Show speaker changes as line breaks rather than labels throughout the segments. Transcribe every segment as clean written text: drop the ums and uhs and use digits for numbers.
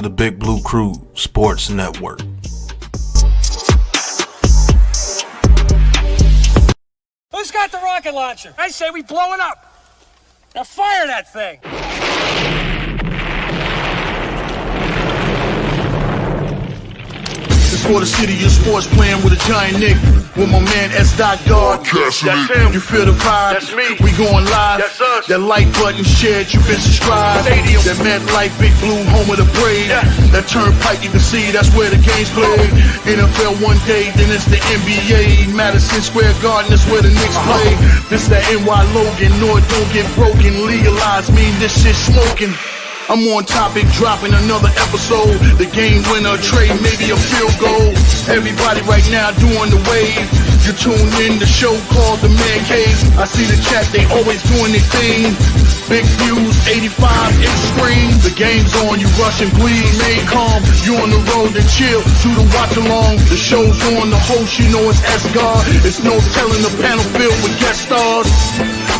the Big Blue Crew Sports Network.
Who's got the rocket launcher? I say we blow it up. Now fire that thing.
It's for the city of sports, playing with a giant Nick. With my man S. Dot Dog.
That's him.
You feel the vibe?
That's me.
We going live.
That's us.
That like button shared, you been subscribed.
Stadium.
That MetLife, Big Blue, home of the Braves.
Yeah.
That turnpike, you can see that's where the game's played. NFL one day, then it's the NBA. Madison Square Garden, that's where the Knicks play. This that NY Logan, North don't get broken. Legalized mean this shit smoking. I'm on topic, dropping another episode. The game winner, trade, maybe a field goal. Everybody right now doing the wave. You tune in, the show called TheMan-Cave. I see the chat, they always doing their thing. Big views, 85 inch screen. The game's on, you rush and bleed. Stay calm, you on the road and chill. Do the watch along. The show's on, the host, you know it's S-God. It's no telling, the panel filled with guest stars.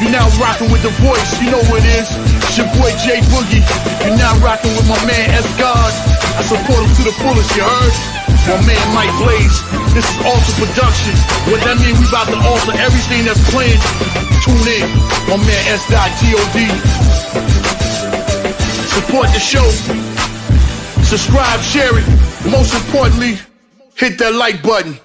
You now rocking with the voice, you know what it is. It's your boy J Boogie. You now rocking with my man S-God. I support him to the fullest, you heard? My man Mike Blaze. This is Alter Production. What that mean? We about to alter everything that's playing. Tune in. My man S.G.O.D. Support the show. Subscribe, share it. Most importantly, hit that like button.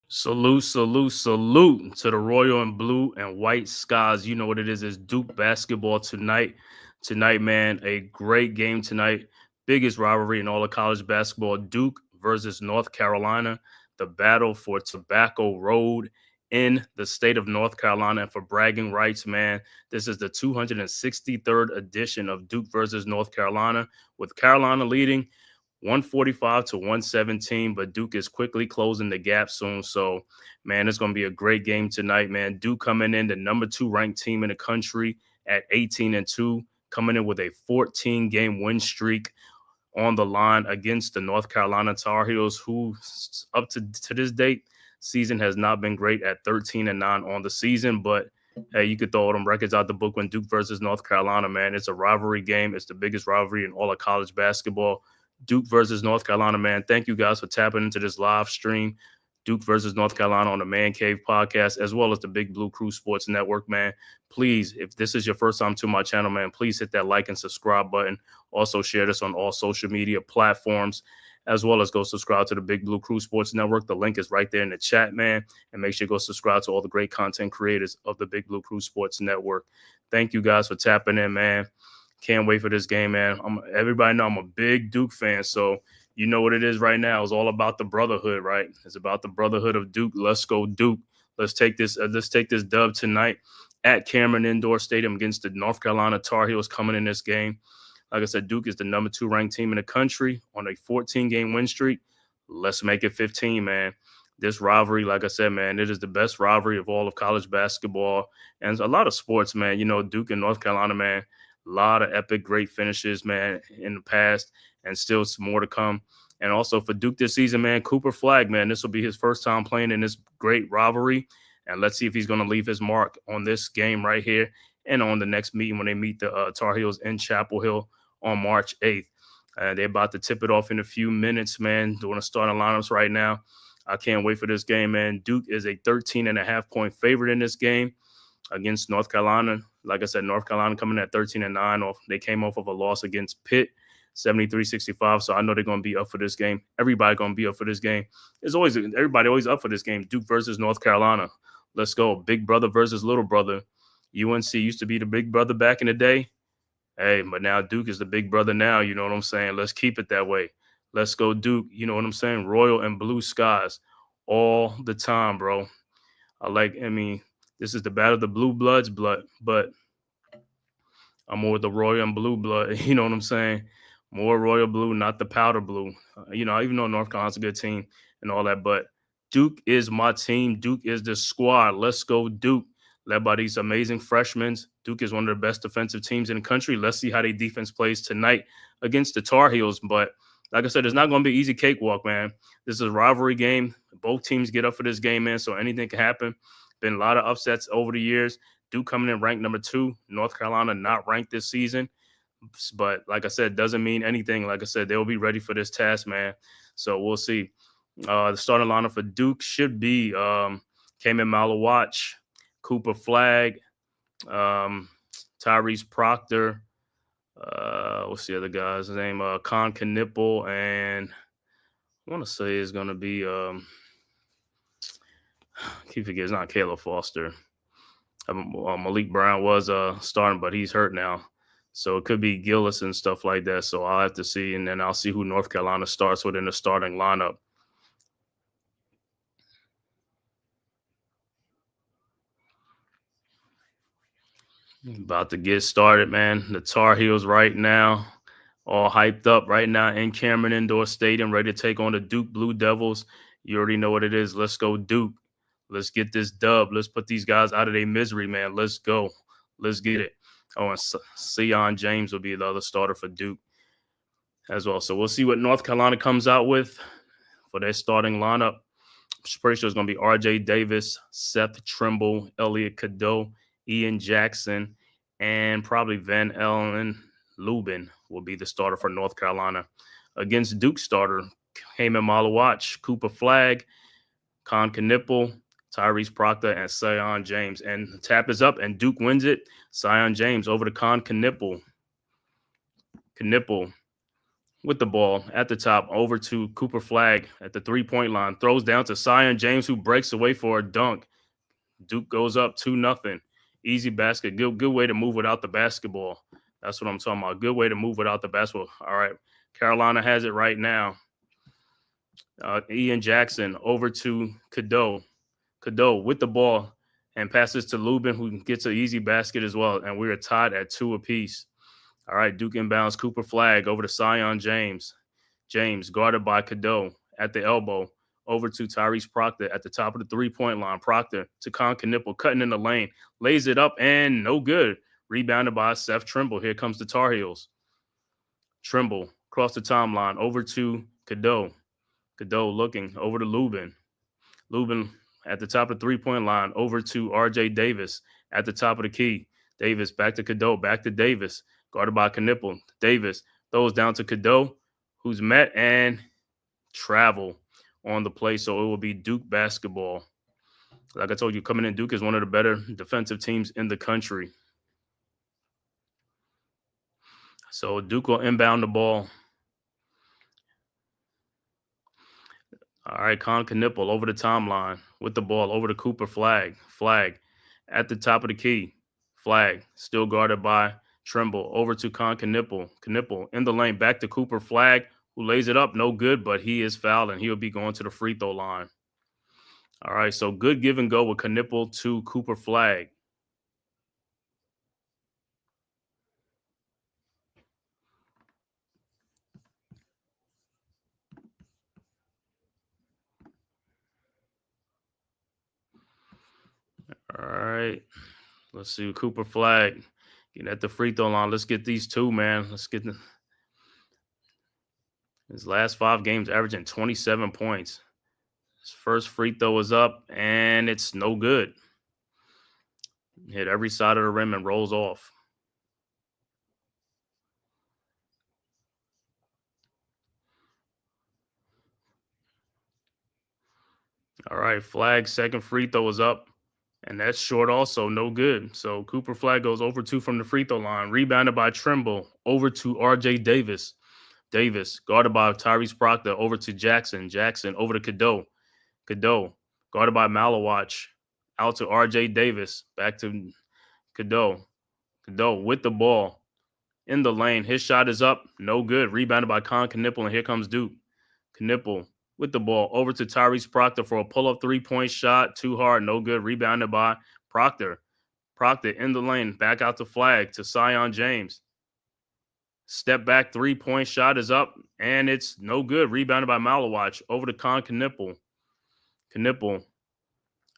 Salute to the royal and blue and white skies. You know what it is. It's Duke basketball tonight. Tonight, man, a great game tonight. Biggest rivalry in all of college basketball. Duke versus North Carolina. The battle for Tobacco Road in the state of North Carolina. And for bragging rights, man, this is the 263rd edition of Duke versus North Carolina, with Carolina leading 145 to 117, but Duke is quickly closing the gap soon. So, man, it's going to be a great game tonight, man. Duke coming in the number 2 ranked team in the country at 18-2, coming in with a 14-game win streak on the line against the North Carolina Tar Heels, who up to this date, season has not been great at 13-9 on the season. But hey, you could throw all them records out the book when Duke versus North Carolina, man. It's a rivalry game. It's the biggest rivalry in all of college basketball. Duke versus North Carolina, man. Thank you guys for tapping into this live stream. Duke versus North Carolina on the Man Cave podcast, as well as the Big Blue Crew Sports Network, man. Please, if this is your first time to my channel, man, please hit that like and subscribe button. Also share this on all social media platforms, as well as go subscribe to the Big Blue Crew Sports Network. The link is right there in the chat, man. And make sure you go subscribe to all the great content creators of the Big Blue Crew Sports Network. Thank you guys for tapping in, man. Can't wait for this game, man. Everybody know I'm a big Duke fan, so you know what it is right now. It's all about the brotherhood, right? It's about the brotherhood of Duke. Let's go, Duke. Let's take this dub tonight at Cameron Indoor Stadium against the North Carolina Tar Heels coming in this game. Like I said, Duke is the number 2 ranked team in the country on a 14-game win streak. Let's make it 15, man. This rivalry, like I said, man, it is the best rivalry of all of college basketball and a lot of sports, man. You know, Duke and North Carolina, man, a lot of epic, great finishes, man, in the past, and still some more to come. And also for Duke this season, man, Cooper Flagg, man, this will be his first time playing in this great rivalry. And let's see if he's going to leave his mark on this game right here and on the next meeting when they meet the Tar Heels in Chapel Hill on March 8th. They're about to tip it off in a few minutes, man. Doing the starting lineups right now. I can't wait for this game, man. Duke is a 13.5-point favorite in this game against North Carolina. Like I said, North Carolina coming at 13-9. They came off of a loss against Pitt, 73-65. So I know they're going to be up for this game. Everybody going to be up for this game. Everybody always up for this game. Duke versus North Carolina. Let's go. Big brother versus little brother. UNC used to be the big brother back in the day. Hey, but now Duke is the big brother now. You know what I'm saying? Let's keep it that way. Let's go, Duke. You know what I'm saying? Royal and blue skies all the time, bro. This is the battle of the blue bloods, but I'm more with the royal and blue blood. You know what I'm saying? More royal blue, not the powder blue. Even though North Carolina's a good team and all that, but Duke is my team. Duke is the squad. Let's go, Duke. Led by these amazing freshmen. Duke is one of the best defensive teams in the country. Let's see how their defense plays tonight against the Tar Heels. But like I said, it's not going to be an easy cakewalk, man. This is a rivalry game. Both teams get up for this game, man, so anything can happen. Been a lot of upsets over the years. Duke coming in ranked number 2. North Carolina not ranked this season. But like I said, doesn't mean anything. Like I said, they'll be ready for this task, man. So we'll see. The starting lineup for Duke should be Cayman Malawatch, Cooper Flag, Tyrese Proctor. What's the other guy's name? Con Knipple, and I want to say it's going to be keep forgetting it's not Caleb Foster. Malik Brown was starting, but he's hurt now. So it could be Gillis and stuff like that. So I'll have to see, and then I'll see who North Carolina starts with in the starting lineup. About to get started, man. The Tar Heels right now, all hyped up right now in Cameron Indoor Stadium, ready to take on the Duke Blue Devils. You already know what it is. Let's go, Duke. Let's get this dub. Let's put these guys out of their misery, man. Let's go. Let's get it. Oh, and Sion James will be the other starter for Duke as well. So we'll see what North Carolina comes out with for their starting lineup. I'm pretty sure it's going to be R.J. Davis, Seth Trimble, Elliot Cadeau, Ian Jackson, and probably Van Ellen Lubin will be the starter for North Carolina. Against Duke starter, Cayman Malawatch, Cooper Flag, Con Knipple, Tyrese Proctor, and Sion James. And the tap is up, and Duke wins it. Sion James over to Con Knipple. Knipple with the ball at the top, over to Cooper Flag at the three-point line. Throws down to Sion James, who breaks away for a dunk. Duke goes up 2-0. Easy basket. Good way to move without the basketball. That's what I'm talking about. Good way to move without the basketball. All right. Carolina has it right now. Ian Jackson over to Cadeau. Cadeau with the ball and passes to Lubin, who gets an easy basket as well. And we are tied at 2 apiece. All right, Duke inbounds Cooper Flag over to Sion James. James guarded by Cadeau at the elbow. Over to Tyrese Proctor at the top of the three-point line. Proctor to Con Knipple, cutting in the lane. Lays it up and no good. Rebounded by Seth Trimble. Here comes the Tar Heels. Trimble across the timeline over to Cadeau. Cadeau looking over to Lubin. Lubin at the top of the three-point line over to R.J. Davis at the top of the key. Davis back to Cadeau, back to Davis. Guarded by Knipple. Davis throws down to Cadeau, who's met and travel on the play, so it will be Duke basketball. Like I told you, coming in, Duke is one of the better defensive teams in the country. So Duke will inbound the ball. All right, Con Knipple over the timeline with the ball over to Cooper Flag. Flag at the top of the key. Flag still guarded by Trimble over to Con Knipple. Knipple in the lane, back to Cooper Flag, who lays it up. No good, but he is fouled, and he'll be going to the free throw line. All right, so good give and go with Knipple to Cooper Flag. All right, let's see Cooper Flag getting at the free throw line. Let's get these two, man. Let's get his last 5 games averaging 27 points. His first free throw is up, and it's no good. Hit every side of the rim and rolls off. All right, Flag second free throw is up, and that's short also, no good. So Cooper Flag goes over 2 from the free throw line. Rebounded by Trimble, over to R.J. Davis. Davis guarded by Tyrese Proctor, over to Jackson. Jackson over to Cadeau. Cadeau guarded by Malawatch, out to R.J. Davis, back to Cadeau. Cadeau with the ball in the lane. His shot is up, no good. Rebounded by Con Knipple, and here comes Duke. Knipple with the ball over to Tyrese Proctor for a pull-up three-point shot. Too hard, no good. Rebounded by Proctor. Proctor in the lane, back out to Flag to Sion James. Step back three-point shot is up, and it's no good. Rebounded by Malawatch over to Con Knipple. Knipple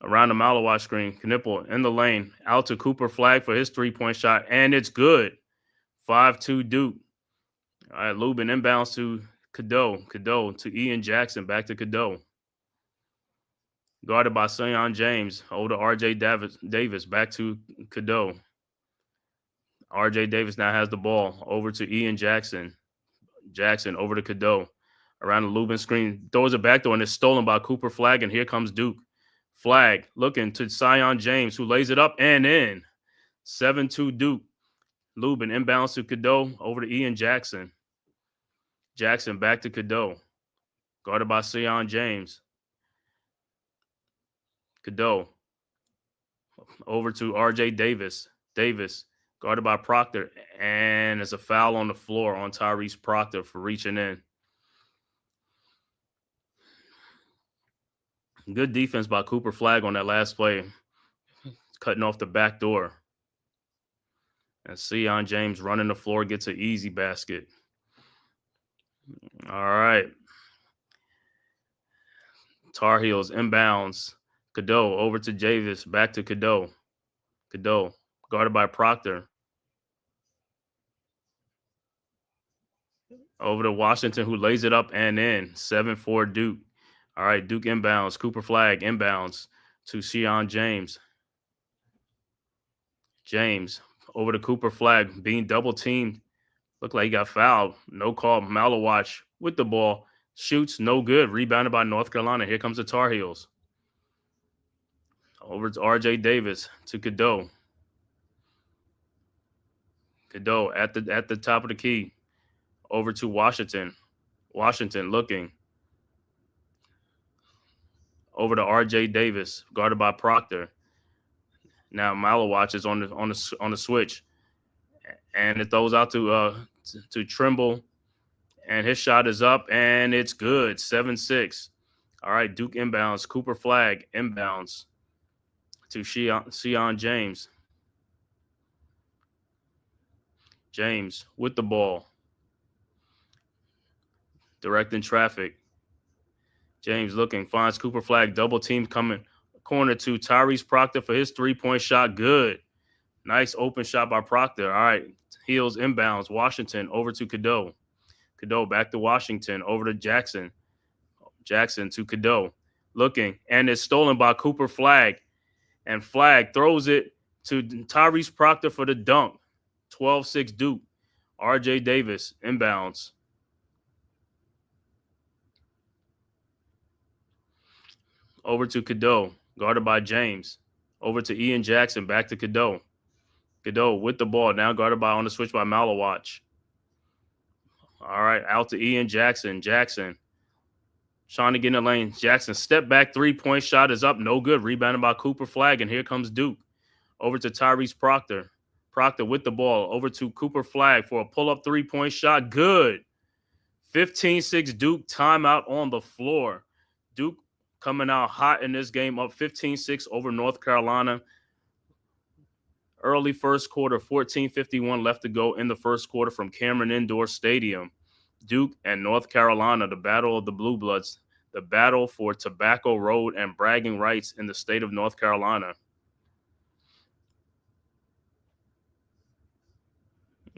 around the Malawatch screen. Knipple in the lane, out to Cooper Flag for his three-point shot, and it's good. 5-2 Duke. All right, Lubin inbounds to Cadeau. Cadeau to Ian Jackson, back to Cadeau. Guarded by Sion James, over to R.J. Davis, back to Cadeau. RJ Davis now has the ball over to Ian Jackson. Jackson over to Cadeau. Around the Lubin screen, throws it back door, and it's stolen by Cooper Flagg, and here comes Duke. Flagg looking to Sion James, who lays it up and in. 7-2 Duke. Lubin inbounds to Cadeau, over to Ian Jackson. Jackson back to Cadeau. Guarded by Sion James. Cadeau over to RJ Davis. Davis guarded by Proctor, and it's a foul on the floor on Tyrese Proctor for reaching in. Good defense by Cooper Flagg on that last play, cutting off the back door. And Sion James running the floor, gets an easy basket. All right. Tar Heels inbounds. Cadeau over to Davis, back to Cadeau. Cadeau guarded by Proctor. Over to Washington, who lays it up and in. 7-4 Duke. All right, Duke inbounds. Cooper Flagg inbounds to Sion James. James over to Cooper Flagg, being double teamed. Looked like he got fouled. No call. Malawatch with the ball. Shoots, no good. Rebounded by North Carolina. Here comes the Tar Heels. Over to RJ Davis, to Cadeau. Cadeau at the top of the key. Over to Washington. Washington looking. Over to RJ Davis, guarded by Proctor. Now Malawatch is on the switch, and it throws out to Trimble, and his shot is up, and it's good. 7-6. All right, Duke inbounds. Cooper Flagg inbounds to Sion James. James with the ball, directing traffic. James looking, finds Cooper Flagg, double team coming. Corner to Tyrese Proctor for his three-point shot. Good. Nice open shot by Proctor. All right, Heels inbounds. Washington over to Cadeau. Cadeau back to Washington, over to Jackson. Jackson to Cadeau. Looking, and it's stolen by Cooper Flagg. And Flagg throws it to Tyrese Proctor for the dunk. 12-6 Duke. RJ Davis inbounds. Over to Cadeau, guarded by James. Over to Ian Jackson, back to Cadeau. Cadeau with the ball, now guarded by on the switch by Malawatch. All right, out to Ian Jackson. Jackson trying to get in the lane. Jackson step back, three-point shot is up, no good. Rebounded by Cooper Flagg, and here comes Duke. Over to Tyrese Proctor. Proctor with the ball, over to Cooper Flagg for a pull-up three-point shot. Good. 15-6 Duke, timeout on the floor. Duke coming out hot in this game, up 15-6 over North Carolina. Early first quarter, 14:51 left to go in the first quarter from Cameron Indoor Stadium. Duke and North Carolina, the battle of the Blue Bloods, the battle for Tobacco Road and bragging rights in the state of North Carolina.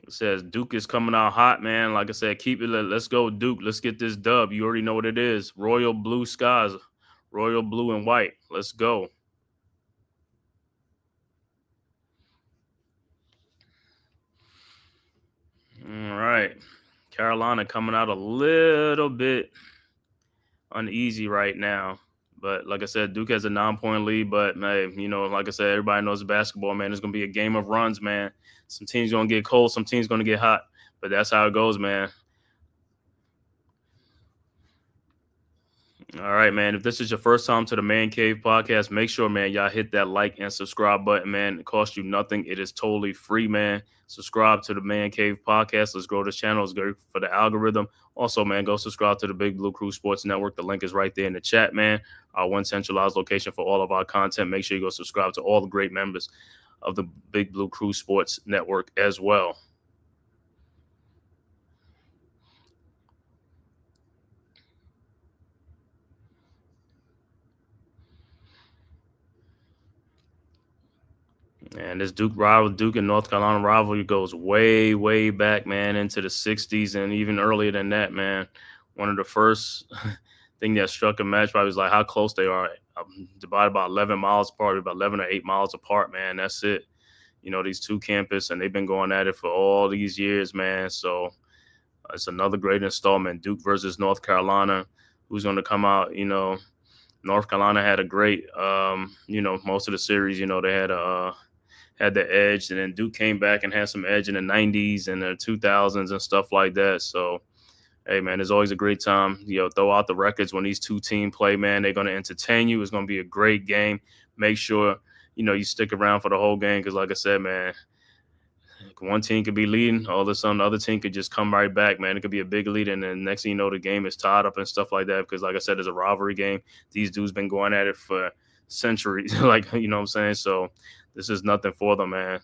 It says Duke is coming out hot, man. Like I said, keep it. Let's go, Duke. Let's get this dub. You already know what it is. Royal blue skies. Royal blue and white. Let's go. All right. Carolina coming out a little bit uneasy right now. But like I said, Duke has a 9-point lead. But, man, you know, like I said, everybody knows basketball, man. It's going to be a game of runs, man. Some teams going to get cold. Some teams going to get hot. But that's how it goes, man. All right, man. If this is your first time to the Man Cave podcast, make sure, man, y'all hit that like and subscribe button, man. It costs you nothing. It is totally free, man. Subscribe to the Man Cave podcast. Let's grow this channel. It's good for the algorithm. Also, man, go subscribe to the Big Blue Crew Sports Network. The link is right there in the chat, man. Our one centralized location for all of our content. Make sure you go subscribe to all the great members of the Big Blue Crew Sports Network as well. And this Duke and North Carolina rivalry goes way, way back, man, into the 60s and even earlier than that, man. One of the first thing that struck a match probably was like how close they are. Divided about 11 miles apart, about 11 or 8 miles apart, man. That's it. these two campus, and they've been going at it for all these years, man. So it's another great installment. Duke versus North Carolina. Who's going to come out? North Carolina had a great, most of the series, they had the edge, and then Duke came back and had some edge in the 90s and the 2000s and stuff like that. So, hey, man, it's always a great time. Throw out the records when these two teams play, man. They're going to entertain you. It's going to be a great game. Make sure, you stick around for the whole game because, like I said, man, one team could be leading. All of a sudden, the other team could just come right back, man. It could be a big lead, and then next thing you know, the game is tied up and stuff like that because, like I said, it's a rivalry game. These dudes been going at it for centuries, what I'm saying? So this is nothing for them, man.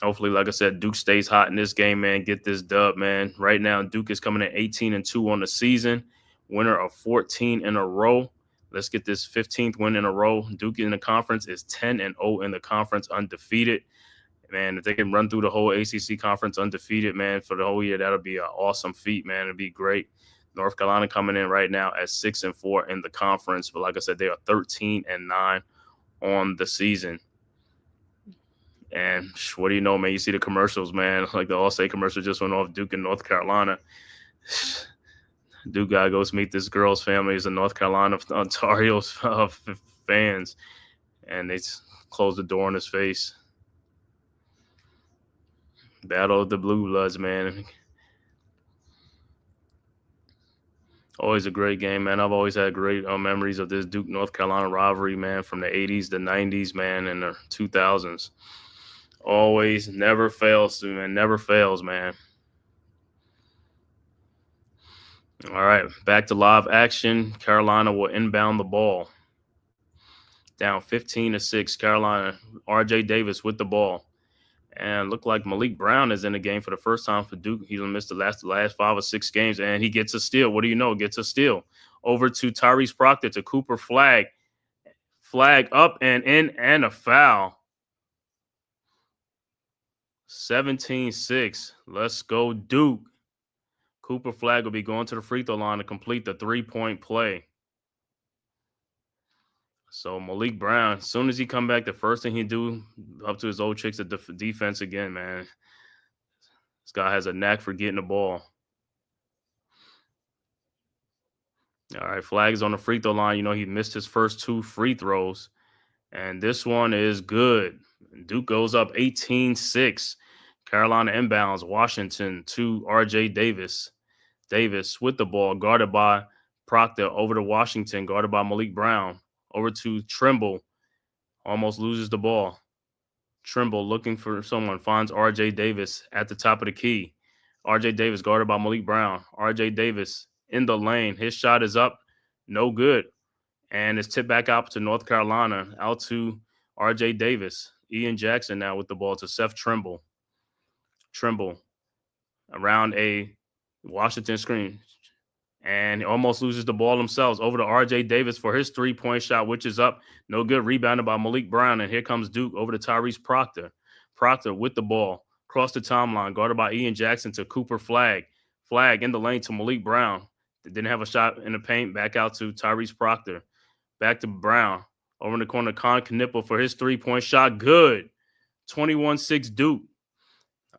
Hopefully, like I said, Duke stays hot in this game, man. Get this dub, man. Right now, Duke is coming in 18-2 on the season, winner of 14 in a row. Let's get this 15th win in a row. Duke in the conference is 10-0 in the conference, undefeated. Man, if they can run through the whole ACC conference undefeated, man, for the whole year, that'll be an awesome feat, man. It'd be great. North Carolina coming in right now at 6-4 in the conference, but like I said, they are 13-9 on the season. And what do you know, man? You see the commercials, man. Like the All-State commercial just went off. Duke in North Carolina. Duke guy goes meet this girl's family. Is a North Carolina Ontario's fans, and they close the door in his face. Battle of the Blue Bloods, man. Always a great game, man. I've always had great memories of this Duke-North Carolina rivalry, man, from the 80s, the 90s, man, and the 2000s. Always, never fails, man. Never fails, man. All right, back to live action. Carolina will inbound the ball. Down 15-6, Carolina. R.J. Davis with the ball. And look like Malik Brown is in the game for the first time for Duke. He's missed the last 5 or 6 games, and he gets a steal. What do you know? Gets a steal. Over to Tyrese Proctor, to Cooper Flag. Flag up and in, and a foul. 17-6. Let's go, Duke. Cooper Flag will be going to the free throw line to complete the 3-point play. So Malik Brown, as soon as he come back, the first thing he do, up to his old tricks at the defense again, man. This guy has a knack for getting the ball. All right, Flag is on the free throw line. He missed his first 2 free throws, and this one is good. Duke goes up 18-6. Carolina inbounds. Washington to R.J. Davis. Davis with the ball, guarded by Proctor, over to Washington, guarded by Malik Brown. Over to Trimble, almost loses the ball. Trimble looking for someone, finds R.J. Davis at the top of the key. R.J. Davis guarded by Malik Brown. R.J. Davis in the lane. His shot is up, no good. And it's tipped back out to North Carolina, out to R.J. Davis. Ian Jackson now with the ball to Seth Trimble. Trimble around a Washington screen. And he almost loses the ball themselves. Over to R.J. Davis for his 3-point shot, which is up. No good. Rebounded by Malik Brown. And here comes Duke over to Tyrese Proctor. Proctor with the ball. Across the timeline. Guarded by Ian Jackson to Cooper Flag. Flag in the lane to Malik Brown. They didn't have a shot in the paint. Back out to Tyrese Proctor. Back to Brown. Over in the corner, Con Knipple for his 3-point shot. Good. 21-6 Duke.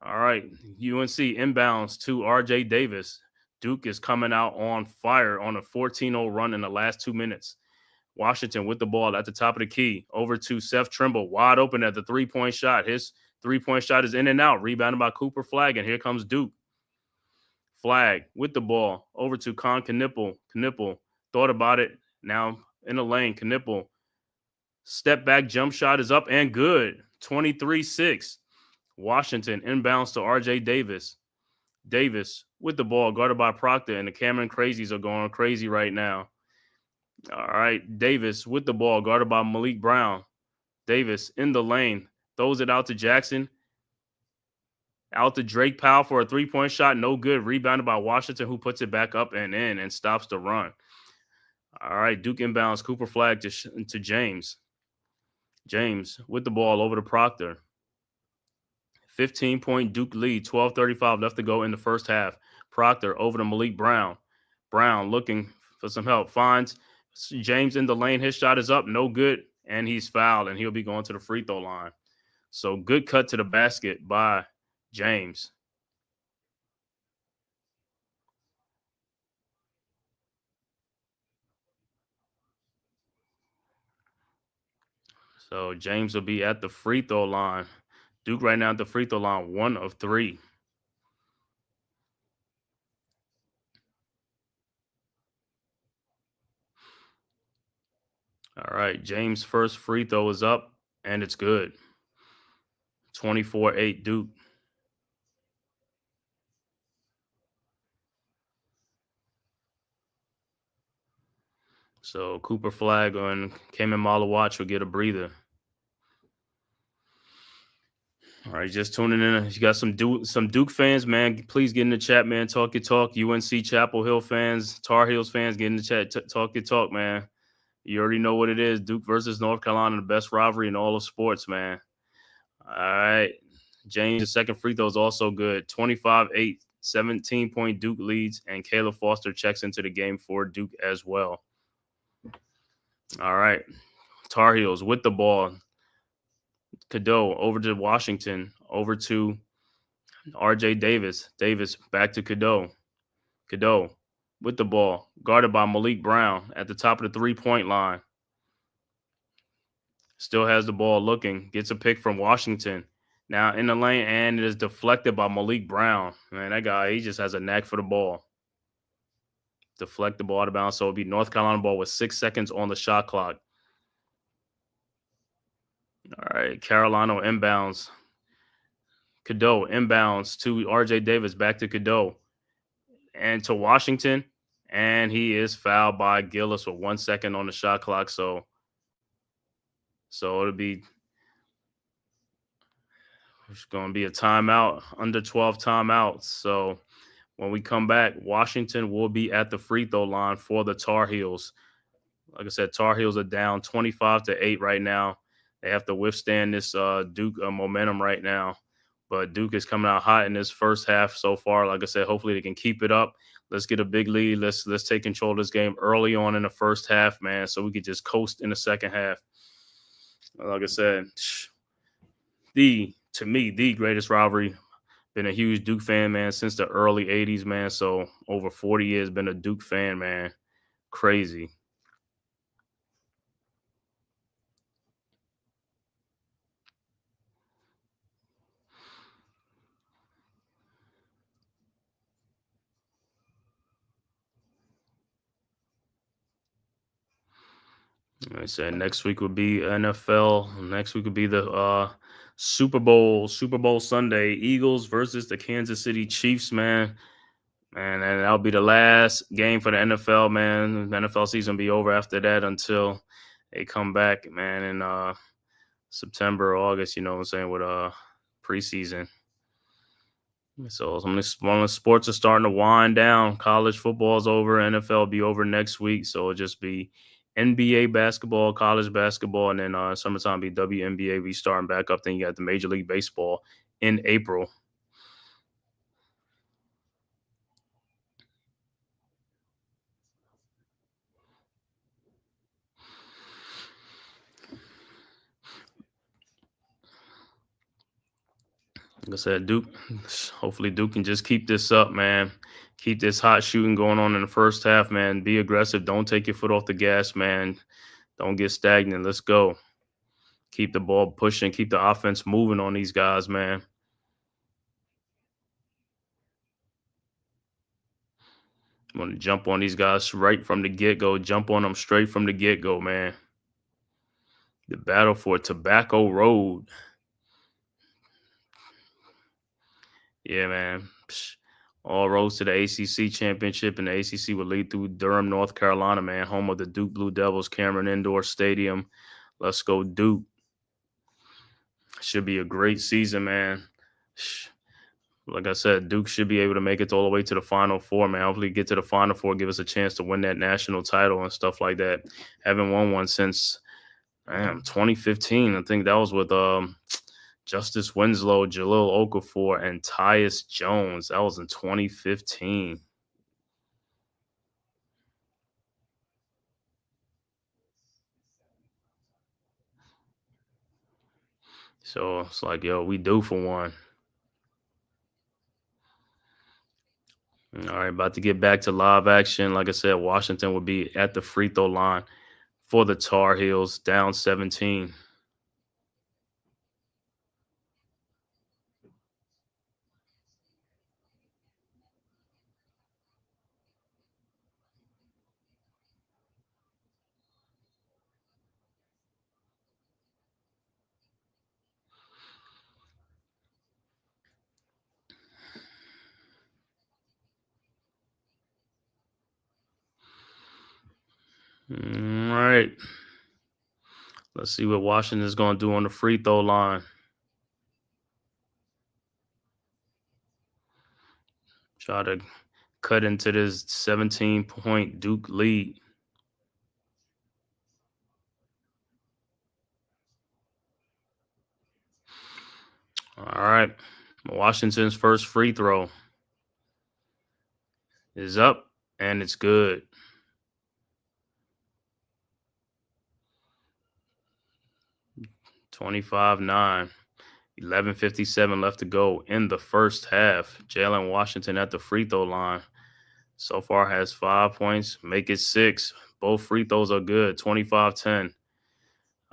All right. UNC inbounds to R.J. Davis. Duke is coming out on fire on a 14-0 run in the last 2 minutes. Washington with the ball at the top of the key. Over to Seth Trimble, wide open at the 3-point shot. His 3-point shot is in and out. Rebounded by Cooper Flag, and here comes Duke. Flag with the ball. Over to Con Knipple. Knipple thought about it. Now in the lane. Knipple. Step back jump shot is up and good. 23-6. Washington inbounds to R.J. Davis. Davis with the ball, guarded by Proctor, and the Cameron Crazies are going crazy right now. All right, Davis with the ball, guarded by Malik Brown. Davis in the lane, throws it out to Jackson. Out to Drake Powell for a 3-point shot, no good. Rebounded by Washington, who puts it back up and in and stops the run. All right, Duke inbounds, Cooper Flag to James. James with the ball over to Proctor. 15-point Duke lead, 12:35 left to go in the first half. Proctor over to Malik Brown. Brown looking for some help. Finds James in the lane. His shot is up, no good, and he's fouled, and he'll be going to the free throw line. So good cut to the basket by James. So James will be at the free throw line. Duke right now at the free throw line, 1 of 3. All right, James' first free throw is up, and it's good. 24-8 Duke. So Cooper Flag and Cayman Malawatch will get a breather. All right, just tuning in. If you got some Duke fans, man, please get in the chat, man. Talk your talk. UNC Chapel Hill fans, Tar Heels fans, get in the chat. Talk your talk, man. You already know what it is. Duke versus North Carolina, the best rivalry in all of sports, man. All right. James' second free throw is also good. 25-8, 17-point Duke leads, and Caleb Foster checks into the game for Duke as well. All right. Tar Heels with the ball. Cadeau over to Washington, over to RJ Davis. Davis back to Cadeau. Cadeau with the ball, guarded by Malik Brown at the top of the three-point line. Still has the ball looking, gets a pick from Washington. Now in the lane, and it is deflected by Malik Brown. Man, that guy, he just has a knack for the ball. Deflect the ball out of bounds, so it'll be North Carolina ball with 6 seconds on the shot clock. All right, Carolina inbounds. Cadeau inbounds to RJ Davis, back to Cadeau. And to Washington, and he is fouled by Gillis with 1 second on the shot clock. So it'll be it's going to be a timeout, under 12 timeouts. So when we come back, Washington will be at the free throw line for the Tar Heels. Like I said, Tar Heels are down 25-8 right now. They have to withstand this Duke momentum right now. But Duke is coming out hot in this first half so far. Like I said, hopefully they can keep it up. Let's get a big lead. Let's take control of this game early on in the first half, man, so we could just coast in the second half. Like I said, to me, the greatest rivalry. Been a huge Duke fan, man, since the early 80s, man. So over 40 years, been a Duke fan, man. Crazy. I said next week would be NFL. Next week would be the Super Bowl Sunday. Eagles versus the Kansas City Chiefs, man. And that'll be the last game for the NFL, man. The NFL season will be over after that until they come back, man, in September or August, you know what I'm saying, with preseason. So some of the sports are starting to wind down. College football is over. NFL will be over next week. So it'll just be NBA basketball, college basketball, and then summertime be WNBA restarting back up. Then you got the Major League Baseball in April. Like I said, hopefully Duke can just keep this up, man. Keep this hot shooting going on in the first half, man. Be aggressive. Don't take your foot off the gas, man. Don't get stagnant. Let's go. Keep the ball pushing. Keep the offense moving on these guys, man. I'm going to jump on these guys right from the get-go. Jump on them straight from the get-go, man. The battle for Tobacco Road. Yeah, man. All roads to the ACC championship, and the ACC will lead through Durham, North Carolina, man, home of the Duke Blue Devils, Cameron Indoor Stadium. Let's go, Duke. Should be a great season, man. Like I said, Duke should be able to make it all the way to the Final Four, man. Hopefully get to the Final Four, give us a chance to win that national title and stuff like that. Haven't won one since 2015. I think that was with Justice Winslow, Jahlil Okafor, and Tyus Jones. That was in 2015. So it's like, yo, we due for one. All right, about to get back to live action. Like I said, Washington will be at the free throw line for the Tar Heels, down 17. All right. Let's see what Washington is going to do on the free throw line. Try to cut into this 17-point Duke lead. All right. Washington's first free throw is up, and it's good. 25-9. 11:57 left to go in the first half. Jalen Washington at the free throw line. So far has 5 points. Make it 6. Both free throws are good. 25-10.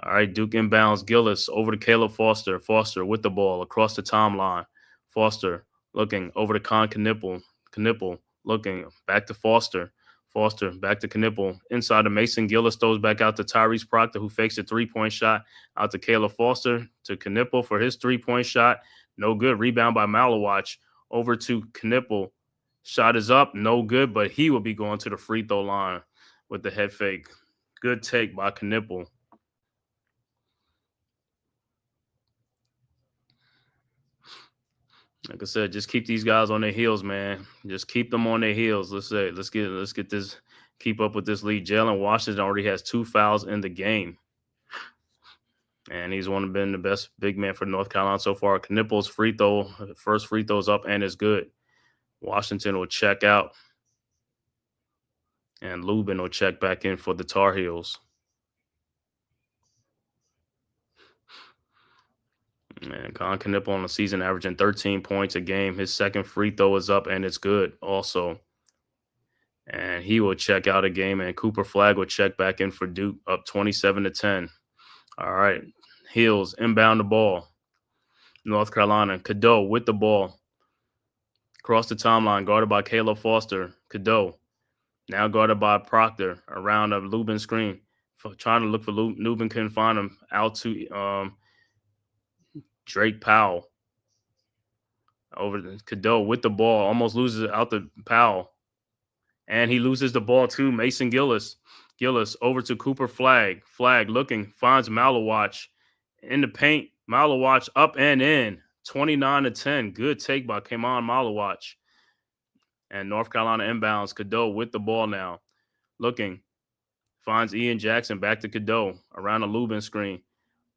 All right, Duke inbounds. Gillis over to Caleb Foster. Foster with the ball across the timeline. Foster looking over to Con Knipple. Knipple looking back to Foster. Foster back to Knipple. Inside to Mason Gillis, throws back out to Tyrese Proctor, who fakes a three-point shot. Out to Caleb Foster to Knipple for his three-point shot. No good. Rebound by Malawach. Over to Knipple. Shot is up. No good, but he will be going to the free throw line with the head fake. Good take by Knipple. Like I said, just keep these guys on their heels, man. Just keep them on their heels. Let's get this, keep up with this lead. Jalen Washington already has 2 fouls in the game. And he's been the best big man for North Carolina so far. Knipple's first free throw's up and is good. Washington will check out. And Lubin will check back in for the Tar Heels. And Con Knipple on the season averaging 13 points a game. His second free throw is up and it's good also. And he will check out a game, and Cooper Flagg will check back in for Duke, up 27-10. All right. Heels inbound the ball. North Carolina. Cadeau with the ball. Across the timeline, guarded by Caleb Foster. Cadeau now guarded by Proctor around a Lubin screen. Trying to look for Lubin, couldn't find him. Out to Drake Powell. Over to Cadeau with the ball. Almost loses it out to Powell. And he loses the ball to Mason Gillis. Gillis over to Cooper Flagg. Flagg looking, finds Malawach in the paint. Malawach up and in. 29-10. Good take by Kamon Malawach. And North Carolina inbounds. Cadeau with the ball now. Looking. Finds Ian Jackson back to Cadeau around the Lubin screen.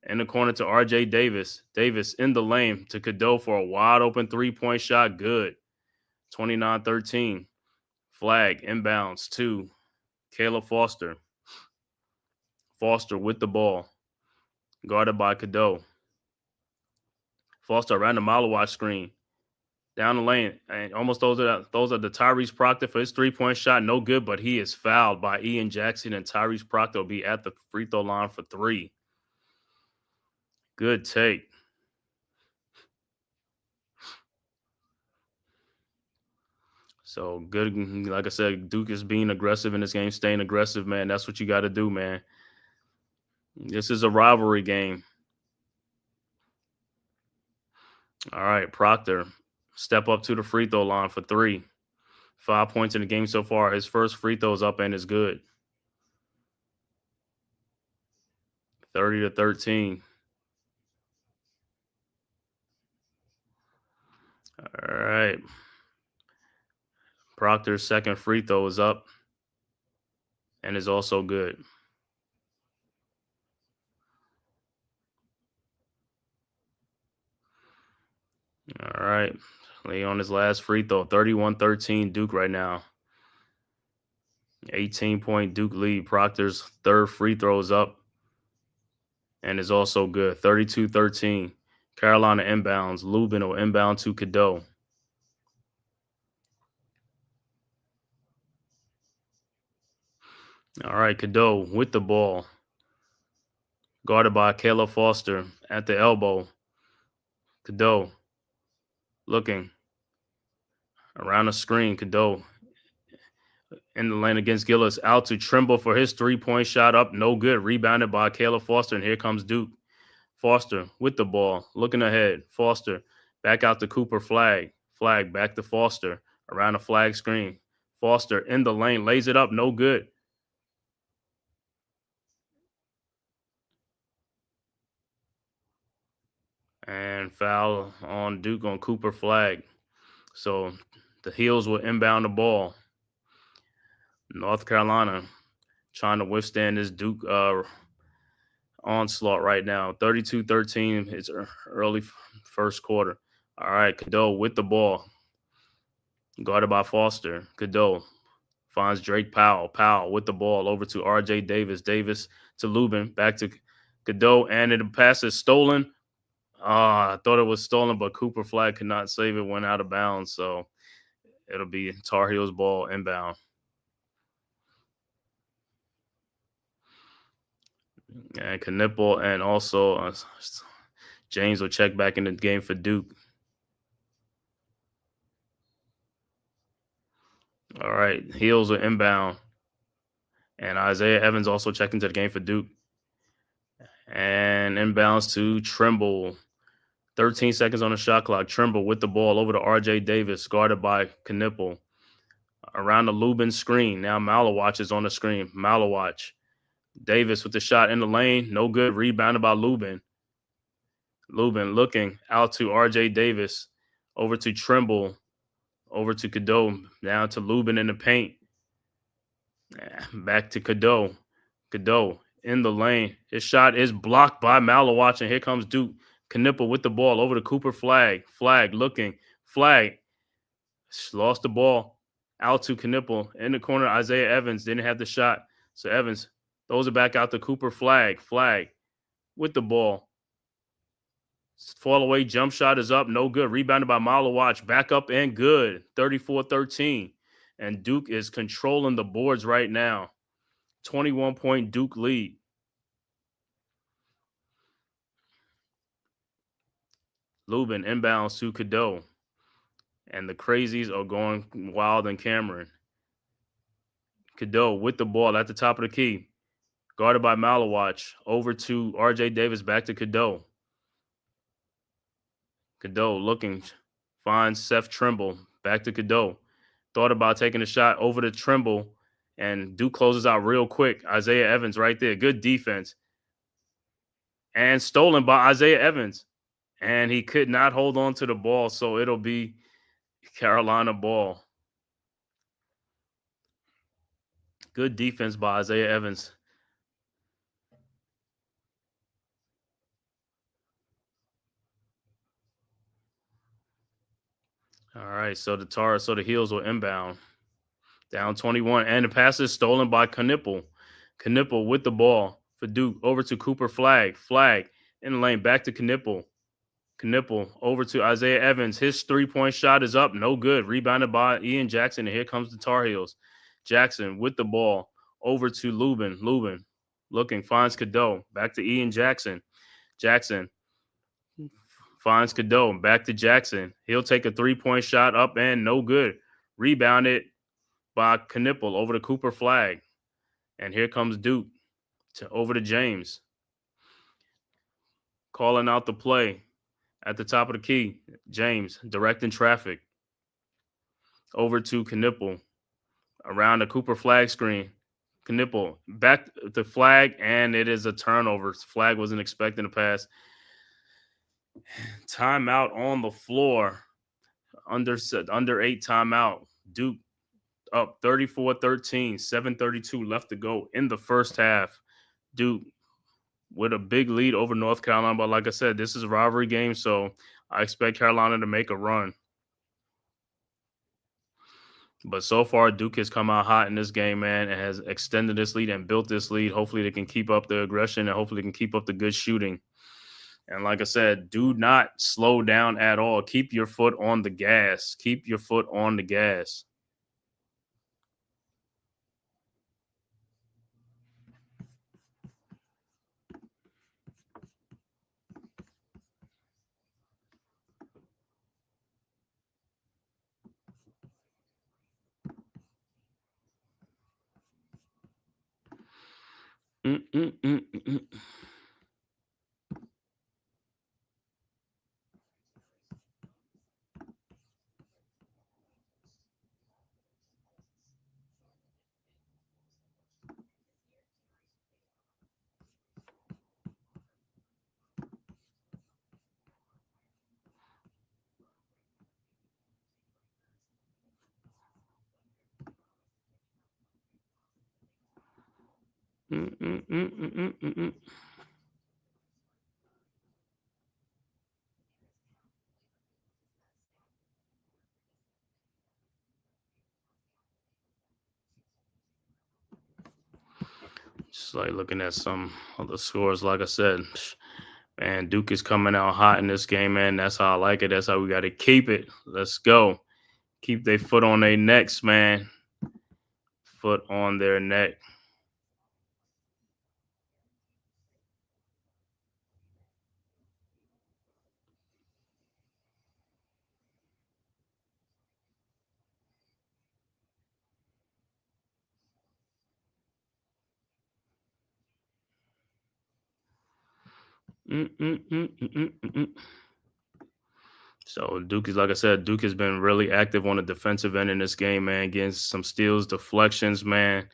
In the corner to RJ Davis. Davis in the lane to Cadeau for a wide open three-point shot. Good. 29-13. Flagg inbounds to Caleb Foster. Foster with the ball. Guarded by Cadeau. Foster around the Malawach screen. Down the lane. And almost those are the Tyrese Proctor for his three-point shot. No good, but he is fouled by Ian Jackson, and Tyrese Proctor will be at the free throw line for 3. Good take. So good, like I said, Duke is being aggressive in this game, staying aggressive, man. That's what you got to do, man. This is a rivalry game. All right, Proctor, step up to the free throw line for 3. 5 points in the game so far. His first free throw is up and is good. 30-13. All right. Proctor's second free throw is up and is also good. All right. Lee on his last free throw. 31-13 Duke right now. 18-point Duke lead. Proctor's third free throw is up and is also good. 32-13. Carolina inbounds. Lubin will inbound to Cadeau. All right, Cadeau with the ball. Guarded by Caleb Foster at the elbow. Cadeau looking around the screen. Cadeau in the lane against Gillis. Out to Trimble for his three-point shot up. No good. Rebounded by Caleb Foster, and here comes Duke. Foster with the ball. Looking ahead. Foster back out to Cooper. Flag back to Foster. Around the flag screen. Foster in the lane. Lays it up. No good. And foul on Duke on Cooper. Flag. So the Heels will inbound the ball. North Carolina trying to withstand this Duke onslaught right now. 32-13. It's early first quarter. All right, Cadeau with the ball. Guarded by Foster. Cadeau finds Drake Powell. Powell with the ball over to R.J. Davis. Davis to Lubin. Back to Cadeau. And the pass is stolen. I thought it was stolen, but Cooper Flag could not save it. Went out of bounds. So it'll be Tar Heels ball inbound. And Knipple and also James will check back in the game for Duke. All right, Heels are inbound. And Isaiah Evans also checked into the game for Duke. And inbounds to Trimble. 13 seconds on the shot clock. Trimble with the ball over to R.J. Davis, guarded by Knipple. Around the Lubin screen. Now Malawatch is on the screen. Malawatch. Davis with the shot in the lane. No good. Rebounded by Lubin. Lubin looking out to R.J. Davis. Over to Trimble. Over to Cadeau. Down to Lubin in the paint. Back to Cadeau. Cadeau in the lane. His shot is blocked by Malawatch, and here comes Duke. Knipple with the ball over to Cooper. Flag looking. Flag lost the ball. Out to Knipple. In the corner, Isaiah Evans didn't have the shot. So Evans throws it back out to Cooper. Flag with the ball. Fall away jump shot is up. No good. Rebounded by Malawatch. Back up and good. 34-13. And Duke is controlling the boards right now. 21-point Duke lead. Lubin inbounds to Cadeau. And the crazies are going wild in Cameron. Cadeau with the ball at the top of the key. Guarded by Malawatch. Over to R.J. Davis. Back to Cadeau. Cadeau looking. Finds Seth Trimble. Back to Cadeau. Thought about taking a shot over to Trimble. And Duke closes out real quick. Isaiah Evans right there. Good defense. And stolen by Isaiah Evans. And he could not hold on to the ball, so it'll be Carolina ball. Good defense by Isaiah Evans. All right, so the Heels will inbound. Down 21, and the pass is stolen by Knipple. Knipple with the ball for Duke. Over to Cooper. Flag in the lane. Back to Knipple. Knipple over to Isaiah Evans. His three-point shot is up. No good. Rebounded by Ian Jackson, and here comes the Tar Heels. Jackson with the ball over to Lubin. Lubin looking, finds Cadeau. Back to Ian Jackson. Jackson finds Cadeau. Back to Jackson. He'll take a three-point shot up and no good. Rebounded by Knipple over to Cooper. Flag. And here comes Duke over to James. Calling out the play. At the top of the key, James directing traffic over to Knipple around the Cooper flag screen. Knipple back to Flag, and it is a turnover. Flag wasn't expecting a pass. Timeout on the floor. Under 8 timeout. Duke up 34-13, 7:32 left to go in the first half. Duke with a big lead over North Carolina. But like I said, this is a rivalry game, so I expect Carolina to make a run. But so far, Duke has come out hot in this game, man, and has extended this lead and built this lead. Hopefully they can keep up the aggression, and hopefully they can keep up the good shooting. And like I said, do not slow down at all. Keep your foot on the gas. Keep your foot on the gas. Mm-mm-mm-mm-mm. Just like looking at some of the scores, like I said, man, Duke is coming out hot in this game, man. That's how I like it. That's how we got to keep it. Let's go. Keep their foot on their necks, man. Foot on their neck. So Duke is, like I said, Duke has been really active on the defensive end in this game, man, getting some steals, deflections, man,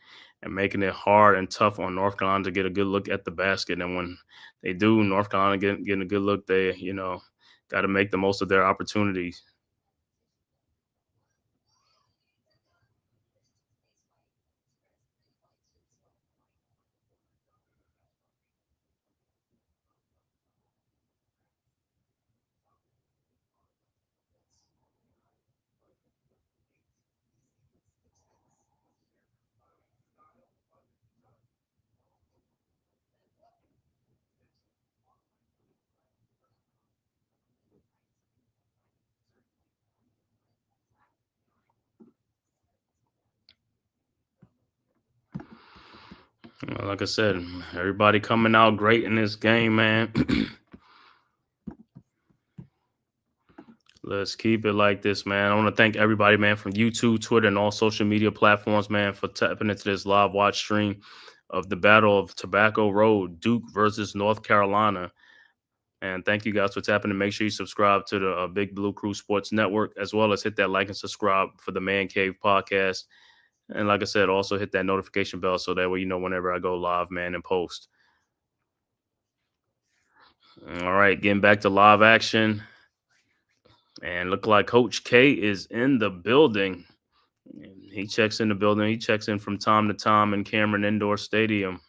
and making it hard and tough on North Carolina to get a good look at the basket. And when they do, North Carolina getting a good look, they, got to make the most of their opportunities. Like I said, everybody coming out great in this game, man. Let's keep it like this, man. I want to thank everybody, man, from YouTube, Twitter, and all social media platforms, man, for tapping into this live watch stream of the Battle of Tobacco Road, Duke versus North Carolina. And thank you guys for tapping, and make sure you subscribe to the Big Blue Crew Sports Network, as well as hit that like and subscribe for the Man Cave podcast. And like I said, also hit that notification bell so that way you know whenever I go live, man, and post. All right, getting back to live action. And look like Coach K is in the building. He checks in the building. He checks in from time to time in Cameron Indoor Stadium.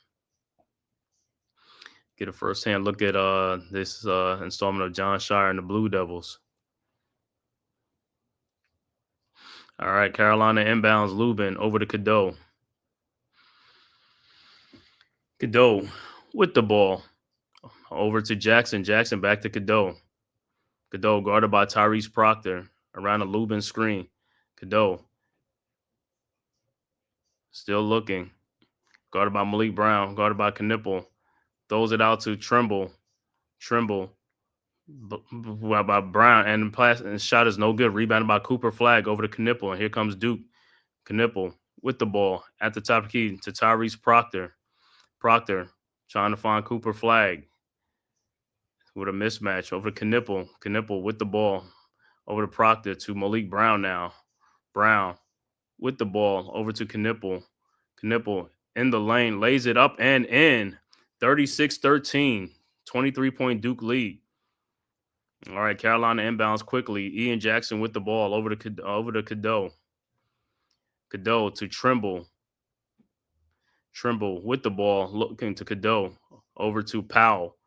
Get a first-hand look at this installment of John Shire and the Blue Devils. All right, Carolina inbounds Lubin over to Cadeau. Cadeau with the ball. Over to Jackson. Jackson back to Cadeau. Cadeau guarded by Tyrese Proctor around a Lubin screen. Cadeau still looking. Guarded by Malik Brown. Guarded by Knipple. Throws it out to Trimble. Trimble by Brown. And the shot is no good. Rebounded by Cooper Flag over to Knipple. And here comes Duke. Knipple with the ball at the top of the key to Tyrese Proctor. Proctor trying to find Cooper Flag with a mismatch over to Knipple. Knipple with the ball over to Proctor to Malik Brown now. Brown with the ball over to Knipple. Knipple in the lane, lays it up and in. 36-13, 23-point Duke lead. All right, Carolina inbounds quickly. Ian Jackson with the ball over to Cadeau. Cadeau to Trimble. Trimble with the ball, looking to Cadeau. Over to Powell.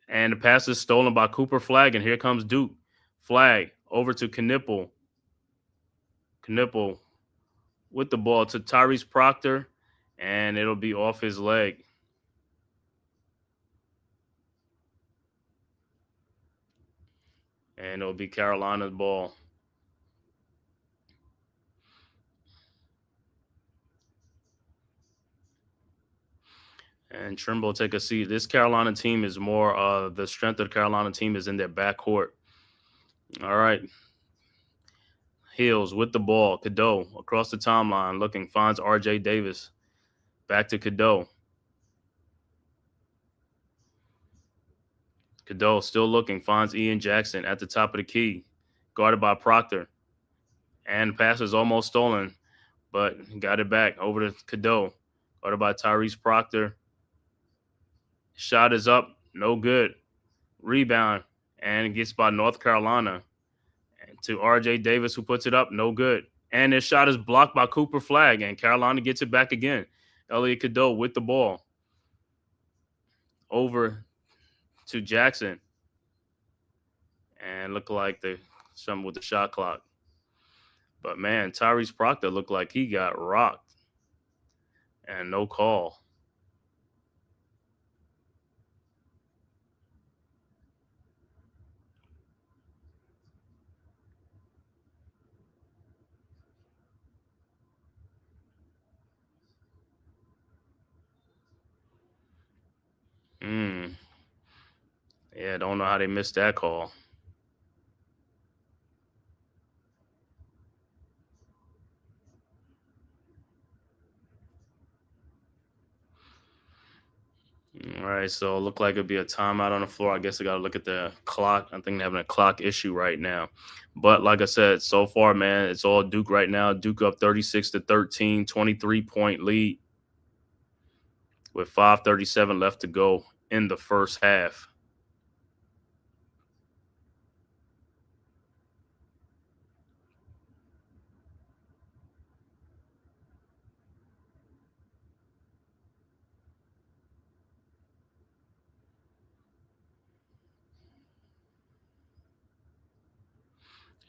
And the pass is stolen by Cooper Flag, and here comes Duke. Flag over to Knipple. Knipple with the ball to Tyrese Proctor, and it'll be off his leg. And it'll be Carolina's ball. And Trimble take a seat. This Carolina team is more the strength of the Carolina team is in their backcourt. All right. Hills with the ball. Cadeau across the timeline looking, finds RJ Davis. Back to Cadeau. Cadeau still looking, finds Ian Jackson at the top of the key. Guarded by Proctor. And the pass is almost stolen, but got it back over to Cadeau. Guarded by Tyrese Proctor. Shot is up. No good. Rebound. And gets by North Carolina. To RJ Davis, who puts it up. No good. And his shot is blocked by Cooper Flagg, and Carolina gets it back again. Elliot Cadeau with the ball. Over to Jackson. And look like something with the shot clock. But, man, Tyrese Proctor looked like he got rocked. And no call. Yeah, don't know how they missed that call. All right, so it looked like it'd be a timeout on the floor. I guess I got to look at the clock. I think they're having a clock issue right now. But like I said, so far, man, it's all Duke right now. Duke up 36-13, 23-point lead with 5:37 left to go in the first half.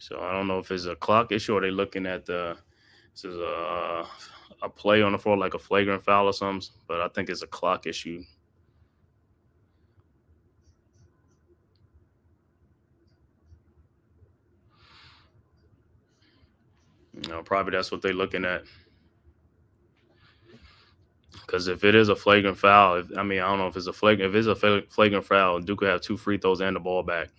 So I don't know if it's a clock issue or they looking at this is a play on the floor like a flagrant foul or something, but I think it's a clock issue. Probably that's what they're looking at. Because if it is a flagrant foul, I don't know if it's a flagrant. If it's a flagrant foul, Duke could have 2 free throws and the ball back.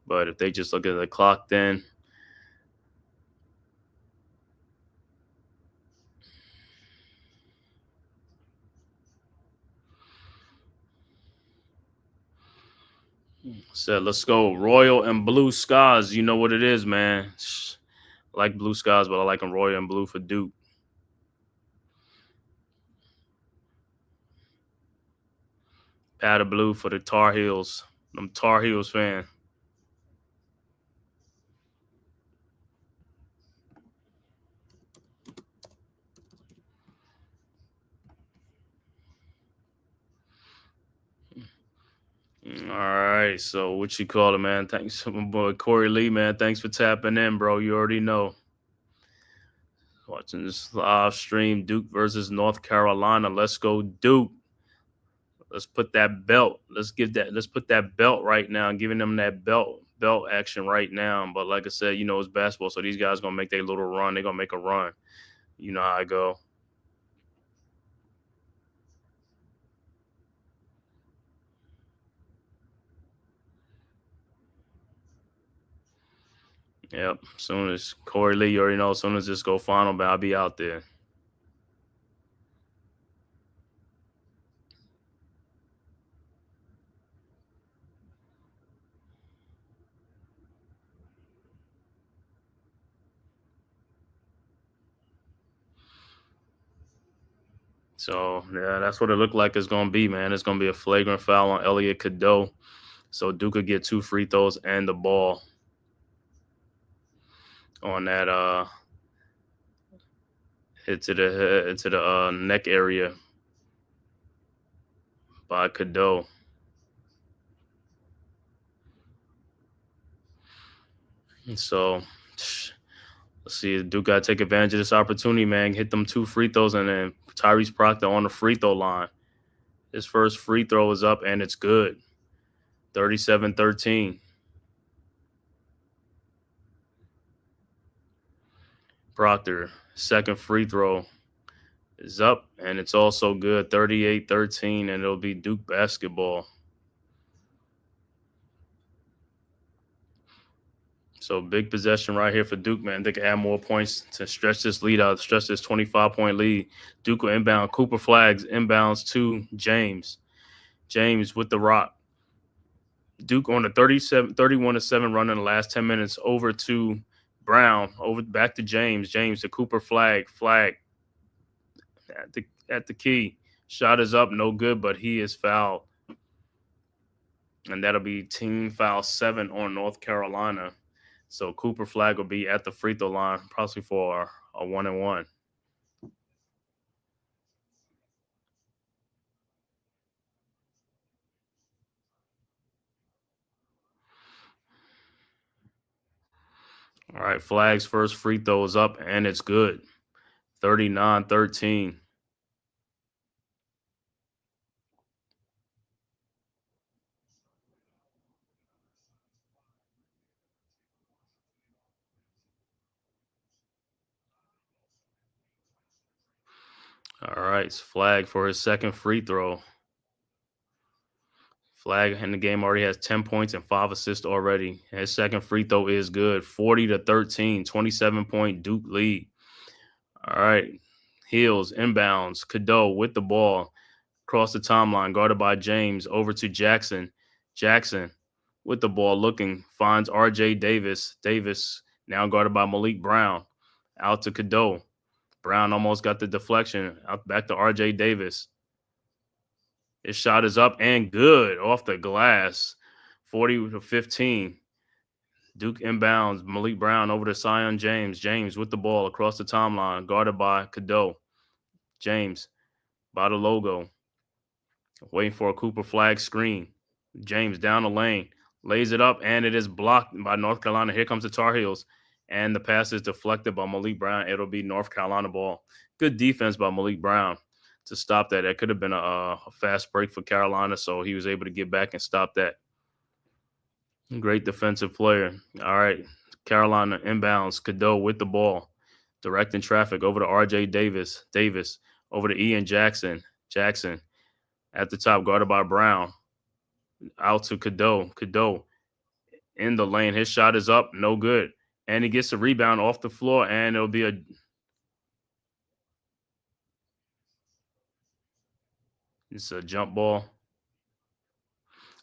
But if they just look at the clock, then said, let's go. Royal and blue skies. You know what it is, man. I like blue skies, but I like them royal and blue for Duke. Pad of blue for the Tar Heels. I'm Tar Heels fan. All right, so what you call it, man? Thanks, my boy Corey Lee, man. Thanks for tapping in, bro. You already know. Watching this live stream, Duke versus North Carolina. Let's go, Duke. Let's put that belt. Let's put that belt right now. Giving them that belt action right now. But like I said, it's basketball, so these guys gonna make their little run. They're gonna make a run. You know how I go. Yep. Soon as Corey Lee, you already know. As soon as this go final, but I'll be out there. So, yeah, that's what it looked like it's going to be, man. It's going to be a flagrant foul on Elliot Cadeau. So, Duke could get 2 free throws and the ball on that hit to the neck area by Cadeau. And so, let's see. Duke got to take advantage of this opportunity, man. Hit them 2 free throws, and then Tyrese Proctor on the free throw line. His first free throw is up, and it's good. 37-13. Proctor, second free throw is up, and it's also good, 38-13, and it'll be Duke basketball. So big possession right here for Duke, man. They can add more points to stretch this lead out, stretch this 25-point lead. Duke will inbound. Cooper Flags inbounds to James. James with the rock. Duke on a 31-7 run in the last 10 minutes over to Brown, over back to James. James to Cooper Flag at the key. Shot is up, no good, but he is fouled. And that'll be team foul 7 on North Carolina. So Cooper Flag will be at the free throw line, possibly for a 1-and-1. All right, Flag's first free throw is up, and it's good. 39-13. All right, Flag for his second free throw. Flag in the game already has 10 points and 5 assists already. His second free throw is good. 40-13, 27-point Duke lead. All right, Heels, inbounds. Cadeau with the ball. Across the timeline, guarded by James. Over to Jackson. Jackson with the ball looking. Finds R.J. Davis. Davis now guarded by Malik Brown. Out to Cadeau. Brown almost got the deflection. Out back to R.J. Davis. His shot is up and good off the glass. 40-15. Duke inbounds. Malik Brown over to Sion James. James with the ball across the timeline, guarded by Cadeau. James by the logo. Waiting for a Cooper Flag screen. James down the lane. Lays it up, and it is blocked by North Carolina. Here comes the Tar Heels. And the pass is deflected by Malik Brown. It'll be North Carolina ball. Good defense by Malik Brown to stop that. That could have been a fast break for Carolina, so he was able to get back and stop that. Great defensive player. All right, Carolina inbounds. Cadeau with the ball. Directing traffic over to R.J. Davis. Davis over to Ian Jackson. Jackson at the top, guarded by Brown. Out to Cadeau. Cadeau in the lane. His shot is up. No good. And he gets the rebound off the floor, and it'll be it's a jump ball.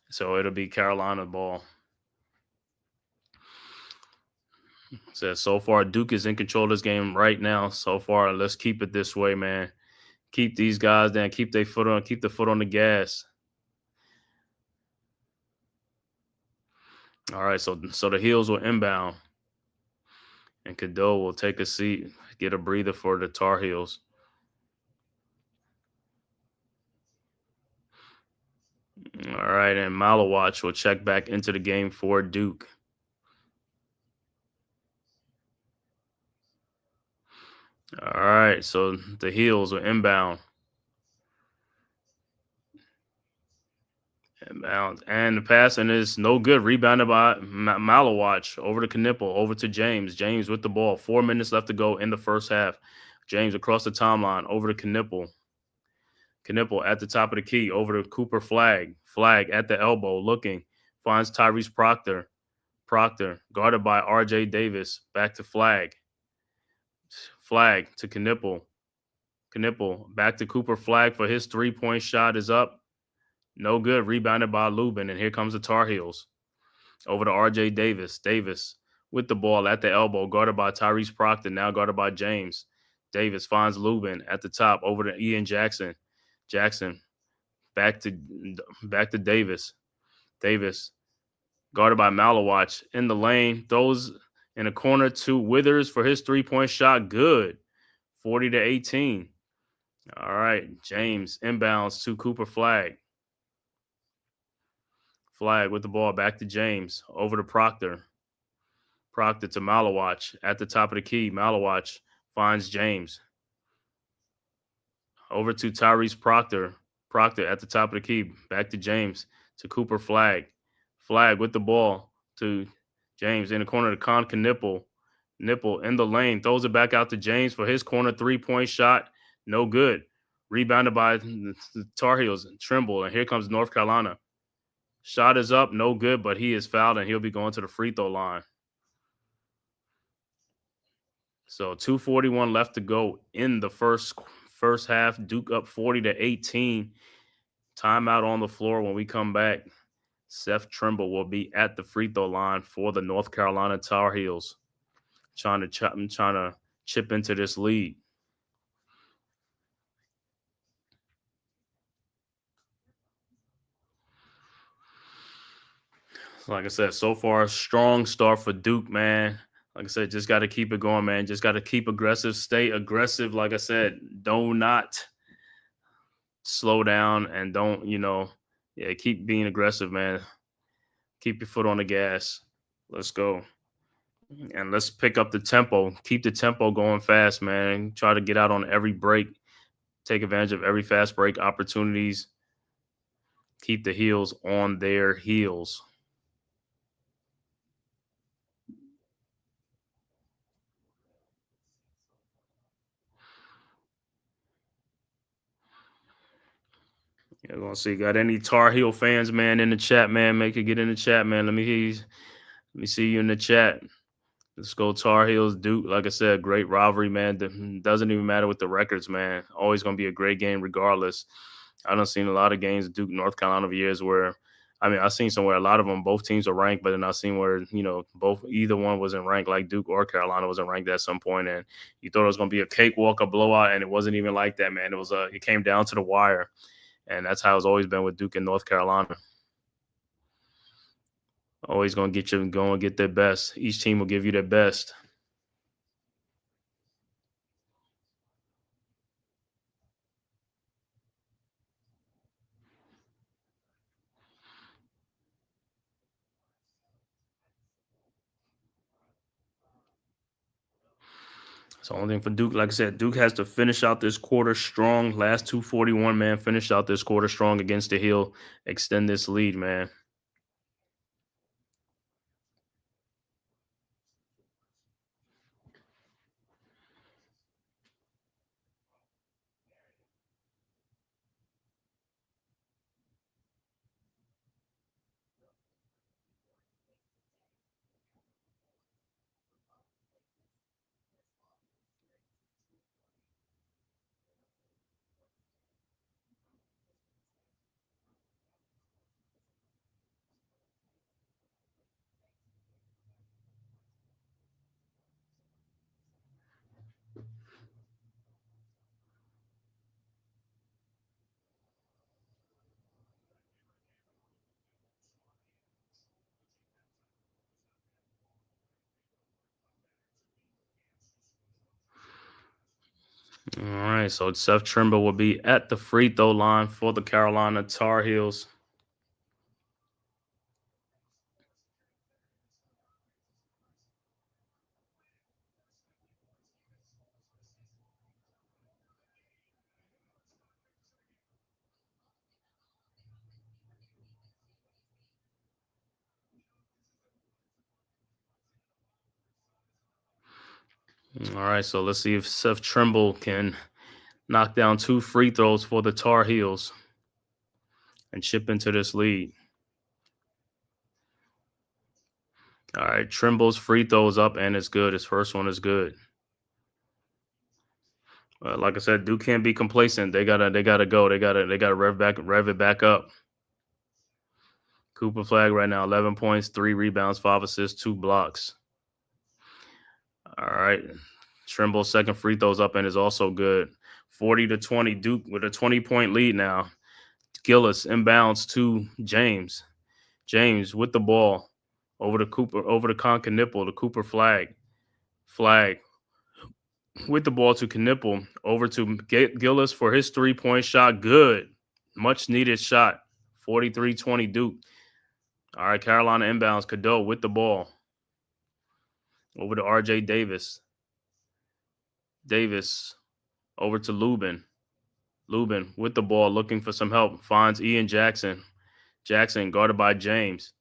So it'll be Carolina ball. So far, Duke is in control of this game right now. So far, let's keep it this way, man. Keep these guys down. Keep the foot on the gas. All right, so the Heels will inbound. And Cadeau will take a seat, get a breather for the Tar Heels. All right, and Malawatch will check back into the game for Duke. All right, so the Heels will inbound. And the passing is no good. Rebounded by Malawatch over to Knipple, over to James. James with the ball. 4 minutes left to go in the first half. James across the timeline, over to Knipple. Knipple at the top of the key, over to Cooper Flag. Flag at the elbow, looking. Finds Tyrese Proctor. Proctor, guarded by R.J. Davis. Back to Flag. Flag to Knipple. Knipple back to Cooper Flag for his three-point shot is up. No good. Rebounded by Lubin. And here comes the Tar Heels. Over to R.J. Davis. Davis with the ball at the elbow, guarded by Tyrese Proctor, now guarded by James. Davis finds Lubin at the top, over to Ian Jackson. Jackson back to Davis. Davis guarded by Malawatch in the lane. Throws in the corner to Withers for his three-point shot. Good. 40-18. All right. James inbounds to Cooper Flag. Flag with the ball back to James. Over to Proctor. Proctor to Malawatch at the top of the key. Malawatch finds James. Over to Tyrese Proctor. Proctor at the top of the key. Back to James. To Cooper Flag. Flag with the ball to James in the corner to Knipple. Nipple in the lane, throws it back out to James for his corner 3-point shot. No good. Rebounded by the Tar Heels. Trimble, and here comes North Carolina. Shot is up, no good, but he is fouled, and he'll be going to the free throw line. So 2:41 left to go in the first half. Duke up 40-18. Timeout on the floor. When we come back, Seth Trimble will be at the free throw line for the North Carolina Tar Heels, trying to chip into this lead. Like I said, so far, strong start for Duke, man. Like I said, just got to keep it going, man. Just got to keep aggressive, stay aggressive. Like I said, do not slow down and don't, keep being aggressive, man. Keep your foot on the gas. Let's go. And let's pick up the tempo. Keep the tempo going fast, man. Try to get out on every break. Take advantage of every fast break opportunities. Keep the heels on their heels. Yeah, we're gonna see. Got any Tar Heel fans, man, in the chat, man? Make it get in the chat, man. Let me hear you. Let me see you in the chat. Let's go Tar Heels, Duke. Like I said, great rivalry, man. Doesn't even matter with the records, man. Always gonna be a great game regardless. I done seen a lot of games, Duke, North Carolina, over years where, I've seen somewhere a lot of them, both teams are ranked, but then I've seen where, either one wasn't ranked, like Duke or Carolina wasn't ranked at some point, and you thought it was going to be a cakewalk, a blowout, and it wasn't even like that, man. It came down to the wire, and that's how it's always been with Duke and North Carolina. Always going to get you going, get their best. Each team will give you their best. So only thing for Duke, like I said, Duke has to finish out this quarter strong. Last 2:41, man, finish out this quarter strong against the Hill. Extend this lead, man. All right, so Seth Trimble will be at the free throw line for the Carolina Tar Heels. All right, so let's see if Seth Trimble can knock down 2 free throws for the Tar Heels and chip into this lead. All right, Trimble's free throws up and it's good. His first one is good. Like I said, Duke can't be complacent. They gotta go. They gotta rev it back up. Cooper Flag right now, 11 points, 3 rebounds, 5 assists, 2 blocks. All right. Trimble's second free throws up and is also good. 40-20, Duke with a 20-point lead now. Gillis inbounds to James. James with the ball over to Cooper, over to Knippel, to Cooper Flag. Flag with the ball to Knippel, over to Gillis for his 3-point shot. Good. Much needed shot. 43-20 Duke. All right, Carolina inbounds. Cadeau with the ball. Over to RJ Davis. Davis over to Lubin. Lubin with the ball, looking for some help. Finds Ian Jackson. Jackson guarded by James.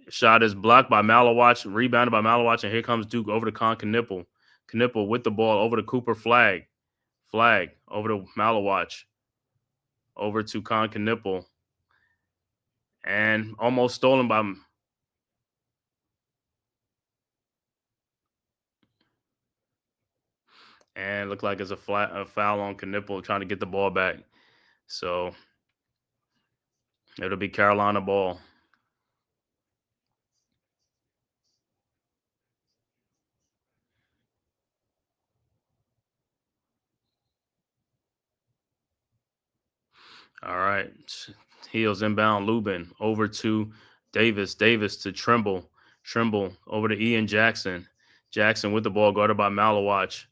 Shot is blocked by Malawach, rebounded by Malawach, and here comes Duke over to Knipple. Knipple with the ball over to Cooper Flag. Flag over to Malawach. Over to Knipple. And almost stolen by and looked like it's a foul on Knipple trying to get the ball back. So it'll be Carolina ball. All right. Heels inbound. Lubin over to Davis. Davis to Trimble. Trimble over to Ian Jackson. Jackson with the ball guarded by Malawach.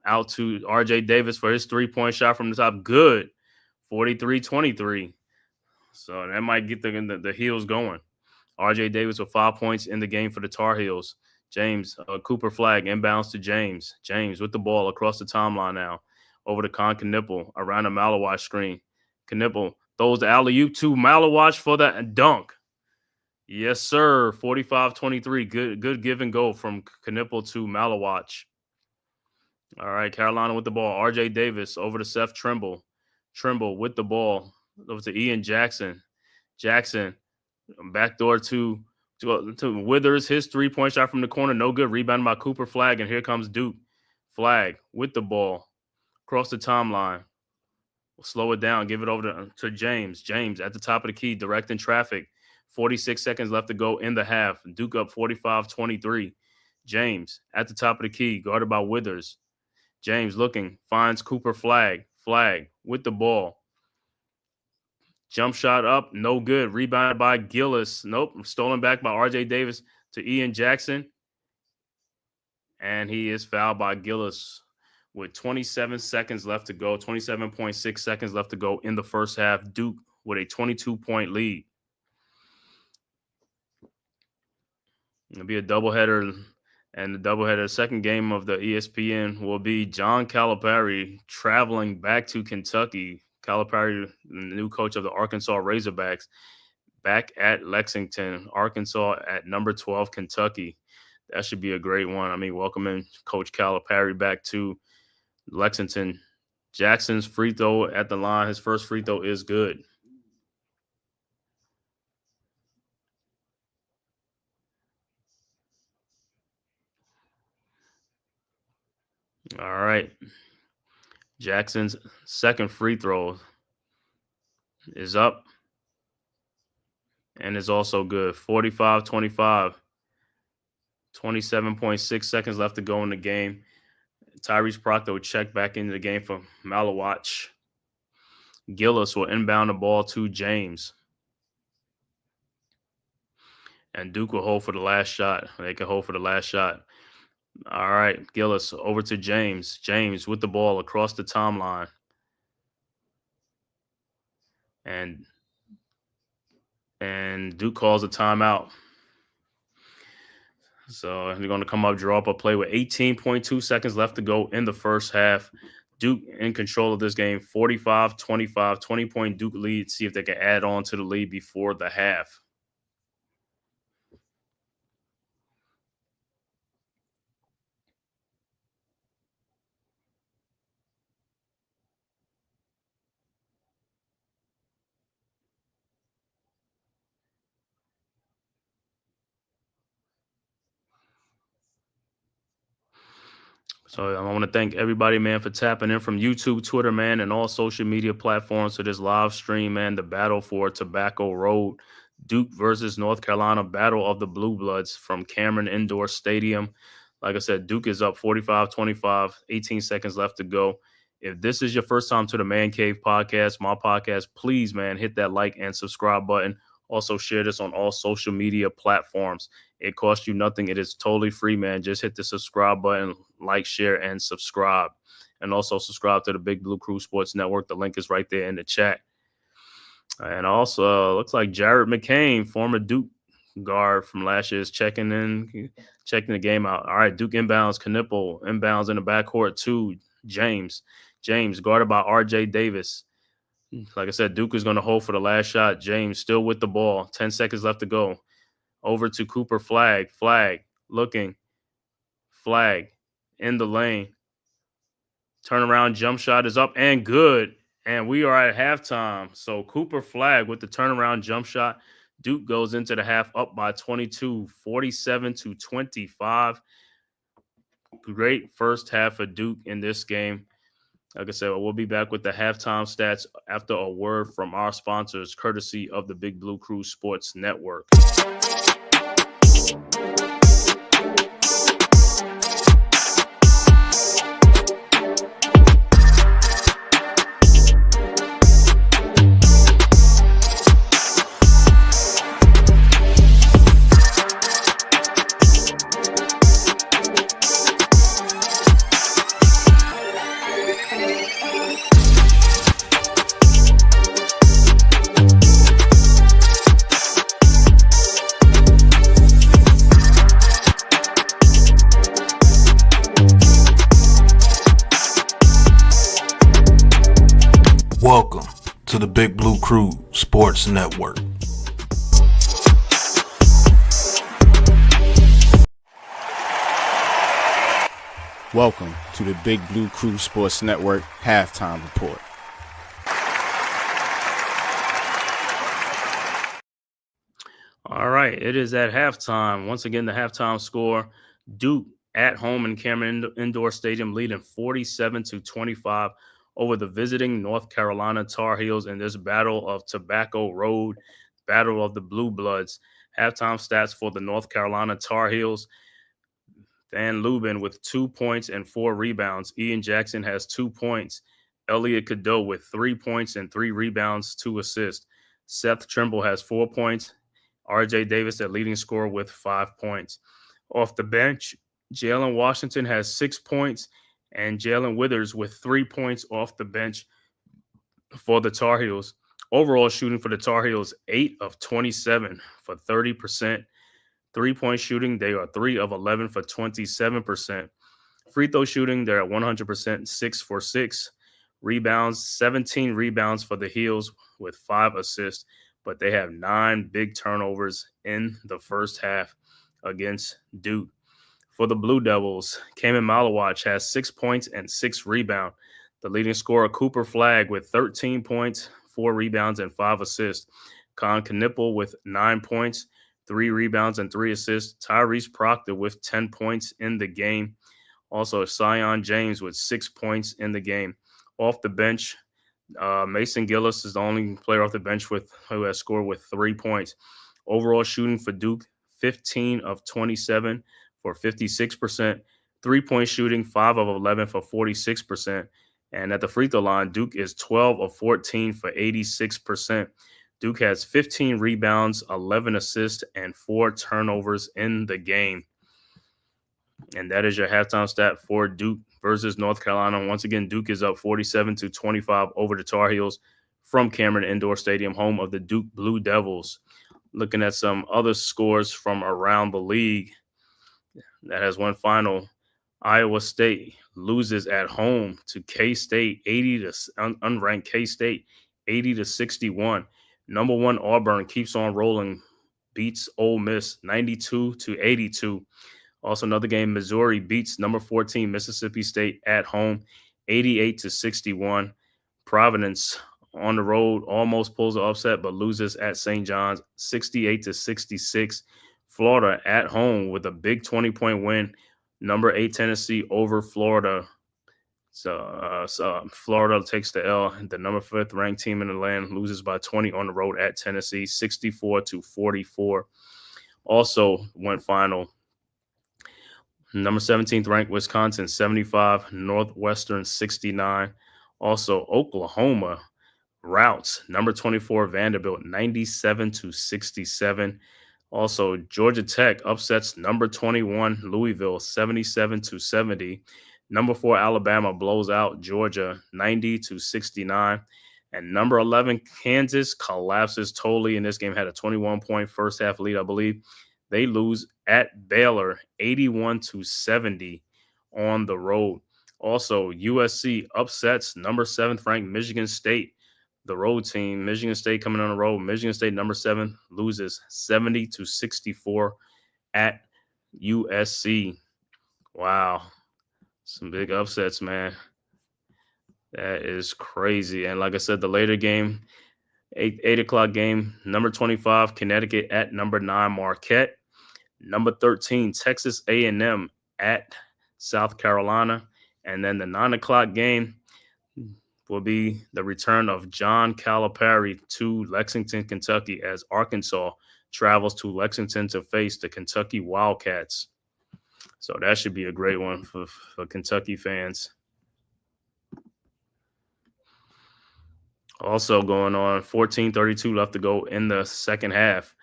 Out to RJ Davis for his 3-point shot from the top. Good. 43-23. So that might get the Heels going. RJ Davis with 5 points in the game for the Tar Heels. James, Cooper Flag inbounds to James. James with the ball across the timeline now. Over to Knipple around the Malawach screen. Knipple throws the alley-oop to Malawach for the dunk. Yes, sir. 45-23. Good give and go from Knipple to Malawach. All right, Carolina with the ball. RJ Davis over to Seth Trimble. Trimble with the ball over to Ian Jackson. Jackson backdoor to Withers. His 3-point shot from the corner. No good. Rebounded by Cooper Flag. And here comes Duke. Flag with the ball across the timeline. We'll slow it down. Give it over to James. James at the top of the key, directing traffic. 46 seconds left to go in the half. Duke up 45-23. James at the top of the key, guarded by Withers. James looking, finds Cooper Flag. Flag with the ball. Jump shot up, no good. Rebounded by Gillis. Nope, stolen back by RJ Davis to Ian Jackson. And he is fouled by Gillis with 27 seconds left to go, 27.6 seconds left to go in the first half. Duke with a 22-point lead. It'll be a doubleheader, and the doubleheader, second game of the ESPN will be John Calipari traveling back to Kentucky. Calipari, the new coach of the Arkansas Razorbacks, back at Lexington, Arkansas at number 12, Kentucky. That should be a great one. I mean, welcoming Coach Calipari back to Lexington. Jackson's free throw at the line. His first free throw is good. All right. Jackson's second free throw is up and is also good. 45-25. 27.6 seconds left to go in the game. Tyrese Proctor checked back into the game for Malawach. Gillis will inbound the ball to James. And Duke will hold for the last shot. They can hold for the last shot. All right, Gillis over to James. James with the ball across the timeline. And Duke calls a timeout. So they're going to come up, draw up a play with 18.2 seconds left to go in the first half. Duke in control of this game, 45-25, 20-point Duke lead. See if they can add on to the lead before the half. So I want to thank everybody, man, for tapping in from YouTube, Twitter, man, and all social media platforms to this live stream, man. The battle for Tobacco Road, Duke versus North Carolina, Battle of the Blue Bloods from Cameron Indoor Stadium. Like I said, Duke is up 45-25, 18 seconds left to go. If this is your first time to the Man Cave podcast, my podcast, please, man, hit that like and subscribe button. Also share this on all social media platforms. It costs you nothing. It is totally free, man. Just hit the subscribe button, like, share, and subscribe. And also subscribe to the Big Blue Crew Sports Network. The link is right there in the chat. And also, looks like Jared McCain, former Duke guard from last year, is checking the game out. All right, Duke inbounds. Knipple inbounds in the backcourt to James. James guarded by RJ Davis. Like I said, Duke is going to hold for the last shot. James still with the ball. 10 seconds left to go. over to Cooper. Flag, looking, flag, in the lane. Turnaround jump shot is up and good. And we are at halftime. So Cooper flag with the turnaround jump shot. Duke goes into the half up by 22, 47-25. Great first half of Duke in this game. Like I said, we'll be back with the halftime stats after a word from our sponsors, courtesy of the Big Blue Crew Sports Network.
Welcome to the Big Blue Crew Sports Network.
Welcome to the Big Blue Crew Sports Network Halftime Report.
All right, it is at halftime. Once again, the halftime score, Duke at home in Cameron Indoor Stadium leading 47-25 over the visiting North Carolina Tar Heels in this battle of Tobacco Road, battle of the Blue Bloods. Halftime stats for the North Carolina Tar Heels. Van Lubin with 2 points and 4 rebounds. Ian Jackson has 2 points. Elliot Cadeau with 3 points and 3 rebounds, 2 assists. Seth Trimble has 4 points. RJ Davis, the leading scorer, with 5 points. Off the bench, Jalen Washington has 6 points, and Jalen Withers with 3 points off the bench for the Tar Heels. Overall shooting for the Tar Heels, 8 of 27 for 30%. 3-point shooting, they are 3 of 11 for 27%. Free throw shooting, they're at 100%, 6 for 6. Rebounds, 17 rebounds for the Heels with 5 assists, but they have 9 big turnovers in the first half against Duke. For the Blue Devils, Kamen Malawach has 6 points and 6 rebounds. The leading scorer, Cooper Flag, with 13 points, 4 rebounds, and 5 assists. Con Knipple with 9 points, 3 rebounds, and 3 assists. Tyrese Proctor with 10 points in the game. Also, Sion James with 6 points in the game. Off the bench, Mason Gillis is the only player off the bench who has scored with 3 points. Overall shooting for Duke, 15 of 27 for 56%. 3-point shooting, 5 of 11 for 46%. And at the free throw line, Duke is 12 of 14 for 86%. Duke has 15 rebounds, 11 assists, and 4 turnovers in the game. And that is your halftime stat for Duke versus North Carolina. Once again, Duke is up 47-25 over the Tar Heels from Cameron Indoor Stadium, home of the Duke Blue Devils. Looking at some other scores from around the league that has one final. Iowa State loses at home to K-State, unranked K-State, 80-61. Number 1 Auburn keeps on rolling, beats Ole Miss 92-82. Also, another game, Missouri beats number 14 Mississippi State at home, 88-61. Providence on the road almost pulls the upset, but loses at St. John's, 68-66. Florida at home with a big 20-point win, number 8 Tennessee over Florida. So Florida takes the L. The number 5th ranked team in the land loses by 20 on the road at Tennessee, 64-44. Also went final. Number 17th ranked Wisconsin, 75. Northwestern, 69. Also, Oklahoma routes number 24 Vanderbilt, 97-67. Also, Georgia Tech upsets number 21 Louisville, 77-70. Number 4 Alabama blows out Georgia, 90-69. And number 11 Kansas collapses totally in this game. Had a 21-point first half lead, I believe. They lose at Baylor, 81-70 on the road. Also, USC upsets number 7th ranked Michigan State, the road team. Michigan State coming on the road. Michigan State, number 7, loses 70-64 at USC. Wow. Some big upsets, man. That is crazy. And like I said, the later game, 8 o'clock game, number 25, Connecticut at number 9, Marquette. Number 13, Texas A&M at South Carolina. And then the 9 o'clock game will be the return of John Calipari to Lexington, Kentucky, as Arkansas travels to Lexington to face the Kentucky Wildcats. So that should be a great one for Kentucky fans. Also going on, 14:32 left to go in the second half.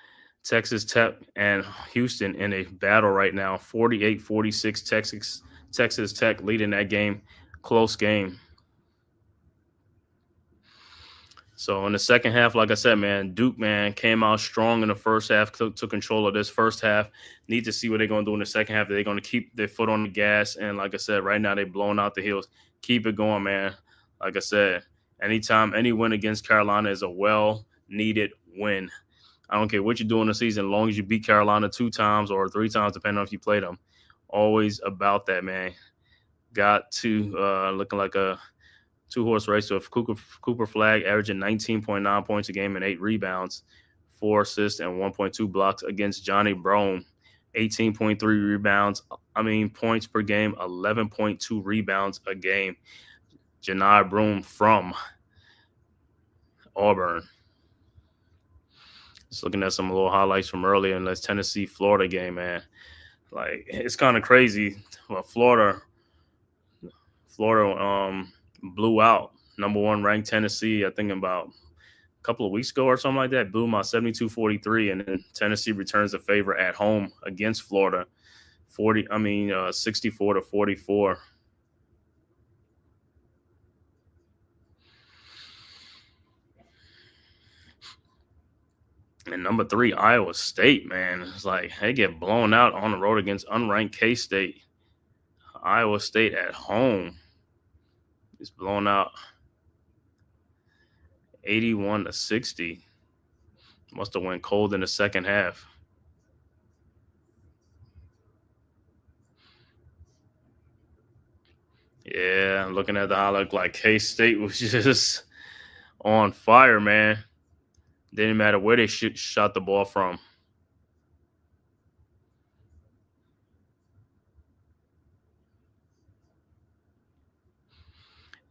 Texas Tech and Houston in a battle right now. 48-46, Texas Tech leading that game. Close game. So in the second half, like I said, man, Duke, man, came out strong in the first half, took control of this first half. Need to see what they're going to do in the second half. They're going to keep their foot on the gas. And like I said, right now they're blowing out the heels. Keep it going, man. Like I said, anytime, any win against Carolina is a well-needed win. I don't care what you do in the season, as long as you beat Carolina 2 times or 3 times, depending on if you play them. Always about that, man. Got to looking like a 2-horse race with Cooper Flagg averaging 19.9 points a game and 8 rebounds, 4 assists, and 1.2 blocks against Johnny Brome. 18.3 points per game, 11.2 rebounds a game. Janai Broome from Auburn. Just looking at some little highlights from earlier in this Tennessee-Florida game, man. Like, it's kind of crazy. Well, Florida blew out number 1 ranked Tennessee, I think about a couple of weeks ago or something like that. Blew them out 72-43, and then Tennessee returns the favor at home against Florida, 64-44. And number 3, Iowa State, man. It's like they get blown out on the road against unranked K-State. Iowa State at home is blown out 81-60. Must have went cold in the second half. Yeah, looking at the highlight, like K-State was just on fire, man. Didn't matter where they shot the ball from.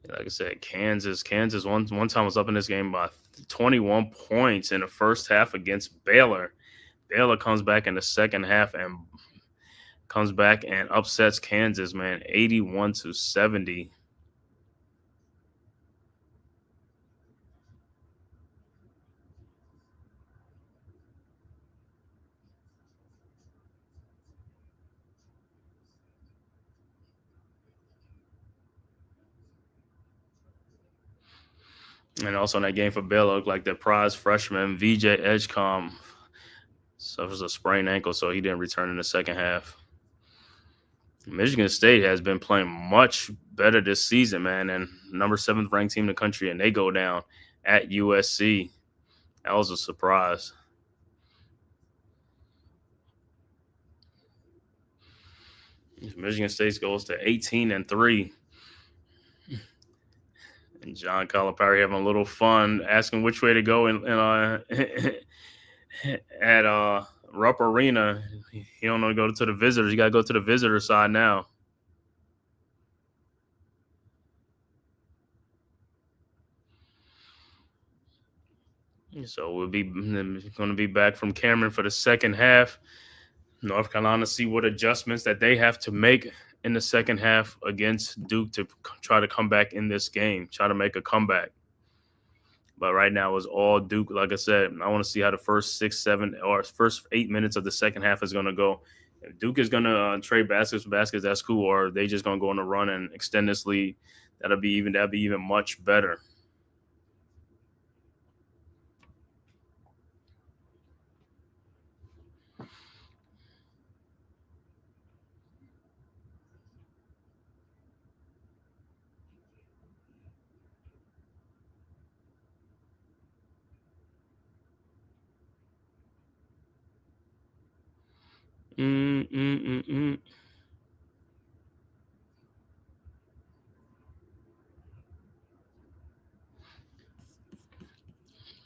Like I said, Kansas one time was up in this game by 21 points in the first half against Baylor. Baylor comes back in the second half and upsets Kansas, man, 81-70. And also in that game for Baylor, looked like the prize freshman VJ Edgecombe suffers a sprained ankle, so he didn't return in the second half. Michigan State has been playing much better this season, man, and number 7th ranked team in the country, and they go down at USC. That was a surprise. Michigan State goes to 18-3. And John Calipari having a little fun, asking which way to go at Rupp Arena. He don't want to go to the visitors. You got to go to the visitor side now. So we'll be going to be back from Cameron for the second half. North Carolina, see what adjustments that they have to make in the second half against Duke to try to come back in this game, try to make a comeback. But right now it's all Duke. Like I said, I want to see how the first 6, 7, or first 8 minutes of the second half is going to go. If Duke is going to trade baskets for baskets, that's cool. Or they just going to go on a run and extend this lead. That'd be even much better.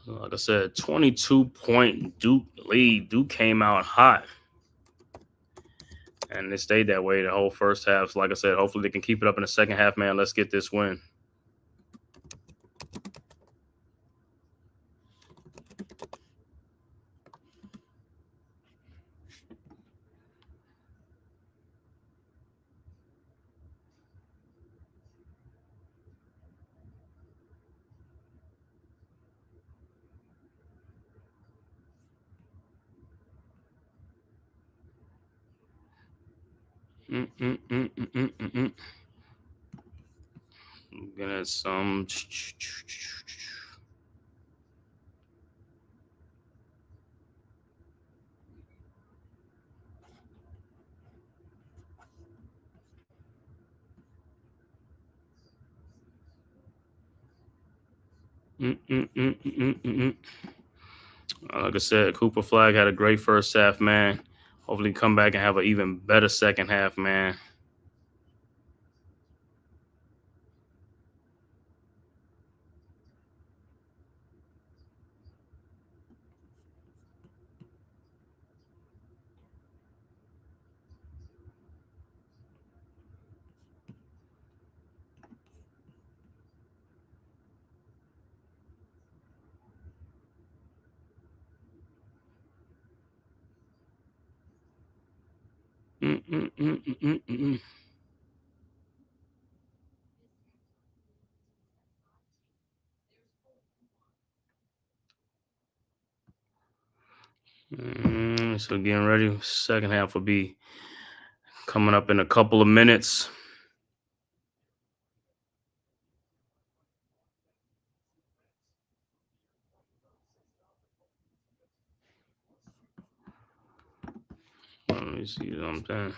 Like I said, 22-point Duke lead. Duke came out hot. And it stayed that way the whole first half. So like I said, hopefully they can keep it up in the second half, man. Let's get this win. Get some. Like I said, Cooper Flag had a great first half, man. Hopefully come back and have an even better second half, man. So getting ready. Second half will be coming up in a couple of minutes. Let me see something.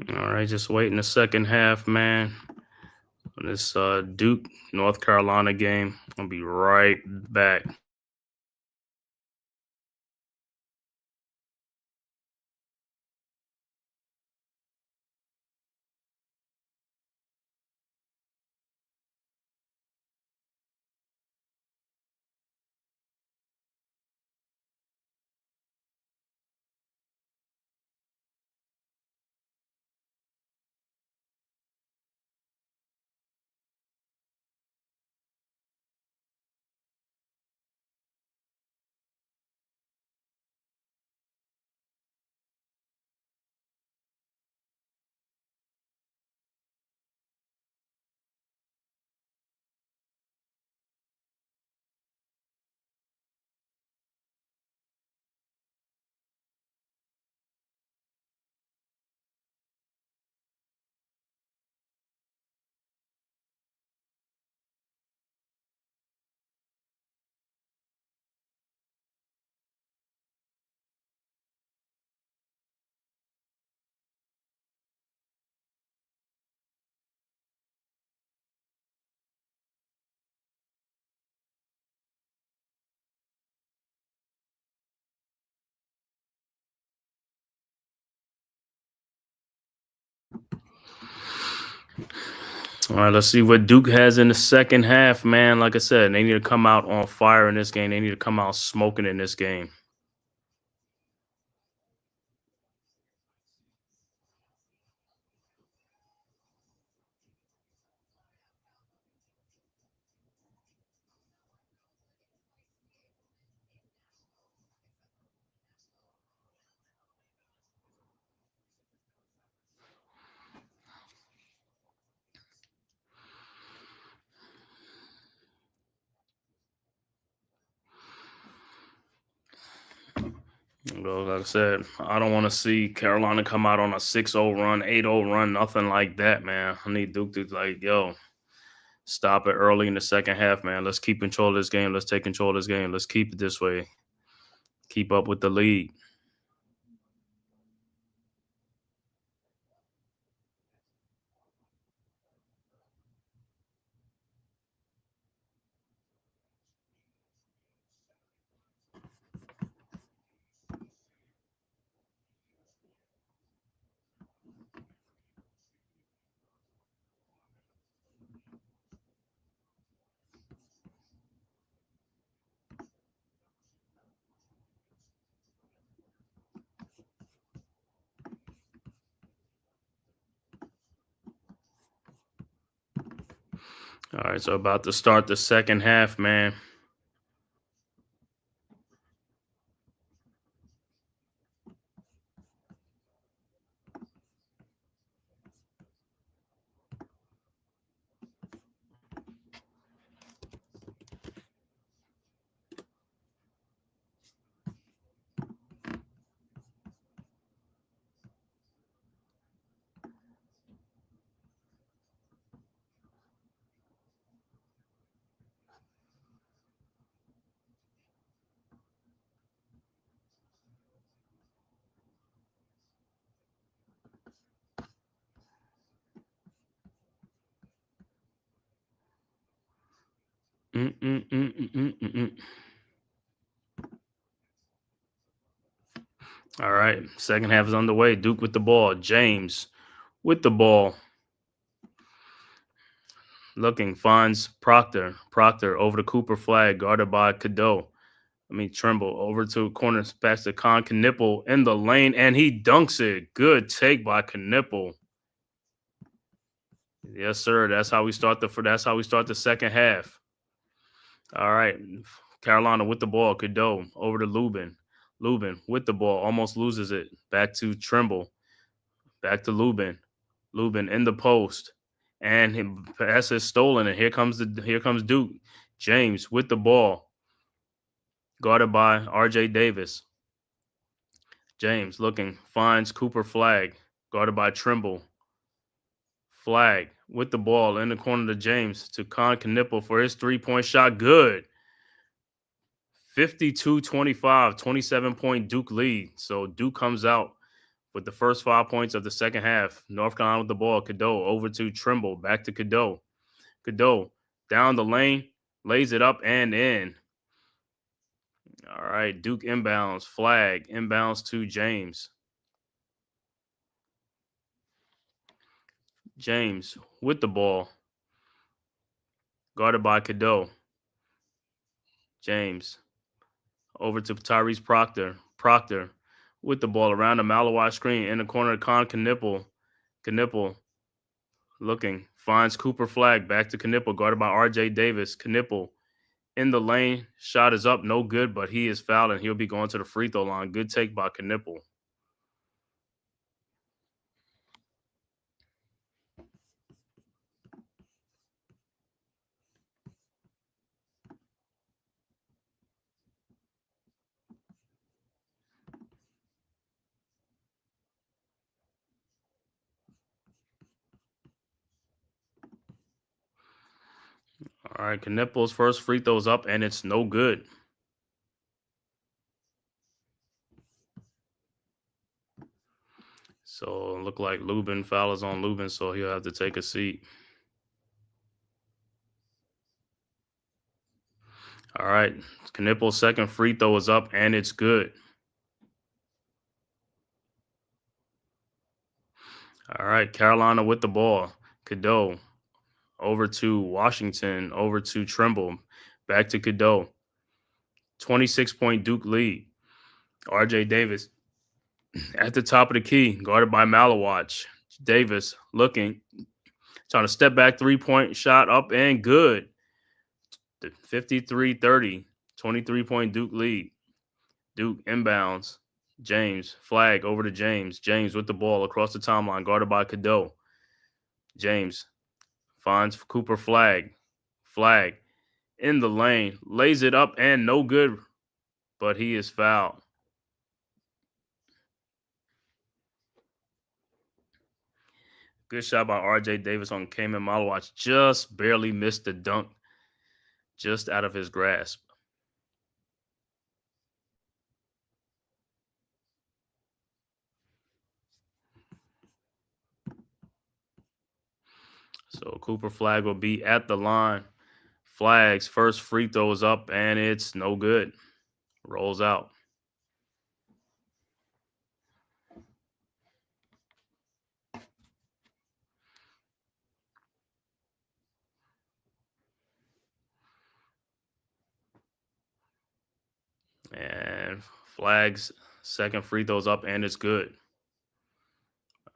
All right, just waiting the second half, man. On this Duke North Carolina game. I'll be right back. All right, let's see what Duke has in the second half, man. Like I said, they need to come out on fire in this game. They need to come out smoking in this game. Well, like I said, I don't want to see Carolina come out on a 6-0 run, 8-0 run, nothing like that, man. I need Duke to, like, yo, stop it early in the second half, man. Let's keep control of this game. Let's take control of this game. Let's keep it this way. Keep up with the lead. All right, so about to start the second half, man. All right, second half is underway. Duke with the ball. James with the ball. Looking, finds Proctor. Proctor over to Cooper Flag, guarded by Trimble over to corner, pass to Con Knipple in the lane, and he dunks it. Good take by Knipple. Yes, sir. That's how we start the second half. All right. Carolina with the ball. Cadeau over to Lubin. Lubin with the ball. Almost loses it. Back to Trimble. Back to Lubin. Lubin in the post. And his pass is stolen. And here comes Duke. James with the ball. Guarded by RJ Davis. James looking. Finds Cooper Flag. Guarded by Trimble. Flag with the ball in the corner to James to Con Knipple for his three-point shot. Good. 52-25, 27-point Duke lead. So Duke comes out with the first 5 points of the second half. North Carolina with the ball. Cadeau over to Trimble. Back to Cadeau. Cadeau down the lane. Lays it up and in. All right. Duke inbounds. Flag inbounds to James. James with the ball. Guarded by Cadeau. James over to Tyrese Proctor. Proctor with the ball around the Malawai screen in the corner of Con Knipple. Knipple looking, finds Cooper Flag. Back to Knipple, guarded by RJ Davis. Knipple in the lane. Shot is up, no good, but he is fouled and he'll be going to the free throw line. Good take by Knipple. All right, Knipple's first free throw is up, and it's no good. So it look like Lubin, foul is on Lubin, so he'll have to take a seat. All right, Knipple's second free throw is up, and it's good. All right, Carolina with the ball. Cadeau over to Washington, over to Trimble, back to Cadeau. 26-point Duke lead. RJ Davis at the top of the key, guarded by Malawatch. Davis looking, trying to step back, 3-point shot up and good. 53-30, 23-point Duke lead. Duke inbounds. James, flag over to James. James with the ball across the timeline, guarded by Cadeau. James finds Cooper Flag. Flag in the lane, lays it up and no good, but he is fouled. Good shot by RJ Davis on Kaman Malawatch. Just barely missed the dunk, just out of his grasp. So Cooper Flag will be at the line. Flag's first free throw is up, and it's no good. Rolls out. And Flag's second free throw's up, and it's good.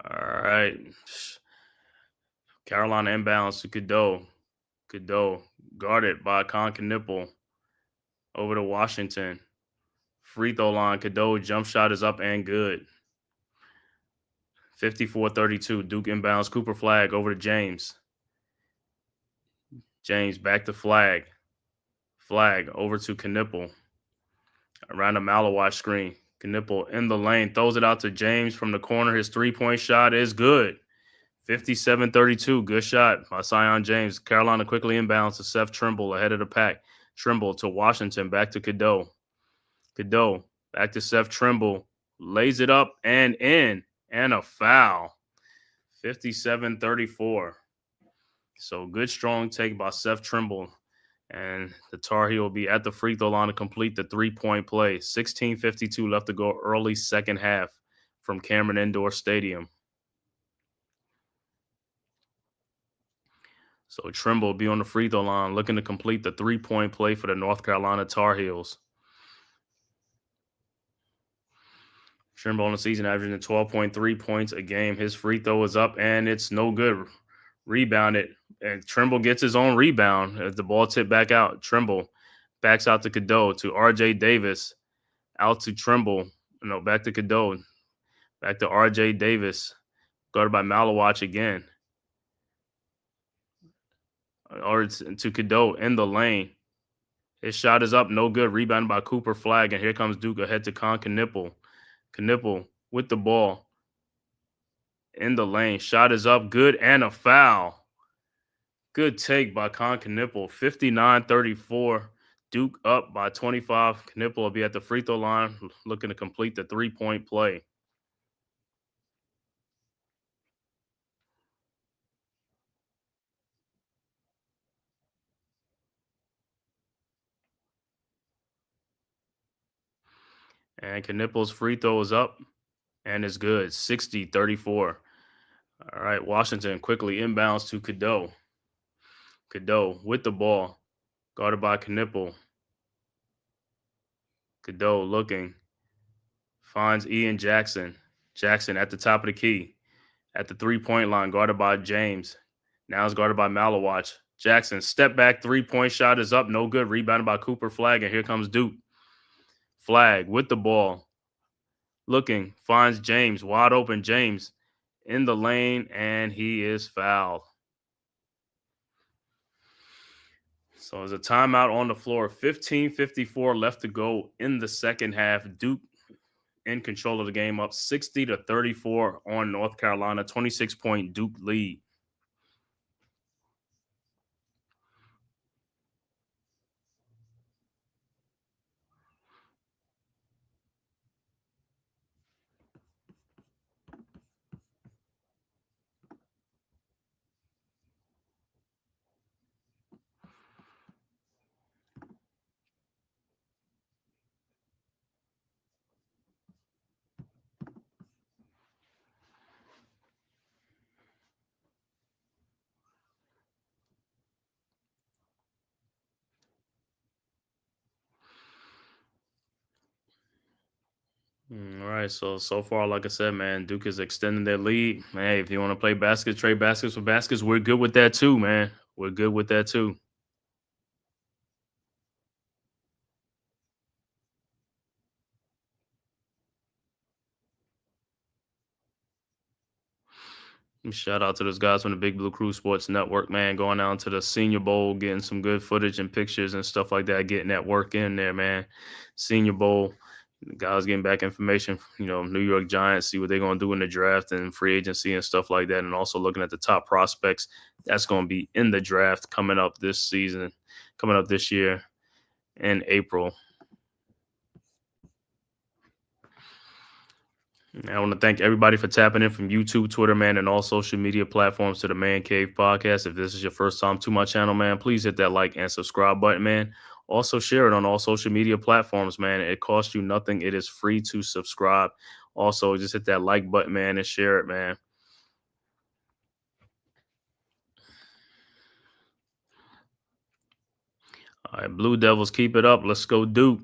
All right. Carolina inbounds to Cadeau. Cadeau guarded by Nipple. Over to Washington. Free throw line. Cadeau jump shot is up and good. 54-32. Duke inbounds. Cooper Flag over to James. James back to Flag. Flag over to Knipple. Around the Malawatch screen. Knipple in the lane. Throws it out to James from the corner. His 3-point shot is good. 57-32. Good shot by Sion James. Carolina quickly inbounds to Seth Trimble ahead of the pack. Trimble to Washington. Back to Cadeau. Cadeau back to Seth Trimble. Lays it up and in. And a foul. 57-34. So good strong take by Seth Trimble. And the Tar Heel will be at the free throw line to complete the 3-point play. 16:52 left to go early second half from Cameron Indoor Stadium. So Trimble will be on the free throw line looking to complete the 3-point play for the North Carolina Tar Heels. Trimble on the season averaging 12.3 points a game. His free throw is up and it's no good. Rebounded. And Trimble gets his own rebound as the ball tipped back out. Trimble backs out to Cadeau to RJ Davis. Out to Trimble. No, back to Cadeau. Back to RJ Davis. Guarded by Malawatch again. Or to Cadeau in the lane. His shot is up, no good. Rebounded by Cooper Flag, and here comes Duke ahead to Knipple. Knipple with the ball in the lane. Shot is up, good, and a foul. Good take by Knipple. 59-34. Duke up by 25. Knipple will be at the free throw line looking to complete the 3-point play. And Knipple's free throw is up and is good. 60-34. All right, Washington quickly inbounds to Cadeau. Cadeau with the ball, guarded by Knipple. Cadeau looking, finds Ian Jackson. Jackson at the top of the key, at the 3-point line, guarded by James. Now is guarded by Malawatch. Jackson, step back, 3-point shot is up, no good. Rebounded by Cooper Flag, and here comes Duke. Flag with the ball, looking, finds James, wide open James in the lane, and he is fouled. So there's a timeout on the floor. 15:54 left to go in the second half. Duke in control of the game, up 60-34 on North Carolina. 26-point Duke lead. All right, so far, like I said, man, Duke is extending their lead. Hey, if you want to play baskets, trade baskets for baskets, we're good with that too, man. We're good with that too. Shout out to those guys from the Big Blue Crew Sports Network, man. Going down to the Senior Bowl, getting some good footage and pictures and stuff like that, getting that work in there, man. Senior Bowl, the guys getting back information, New York Giants, see what they're going to do in the draft and free agency and stuff like that. And also looking at the top prospects that's going to be in the draft coming up this season, coming up this year in April. I want to thank everybody for tapping in from YouTube, Twitter, man, and all social media platforms to the Man Cave podcast. If this is your first time to my channel, man, please hit that like and subscribe button, man. Also share it on all social media platforms, man. It costs you nothing. It is free to subscribe. Also, just hit that like button, man, and share it, man. All right, Blue Devils, keep it up. Let's go, Duke.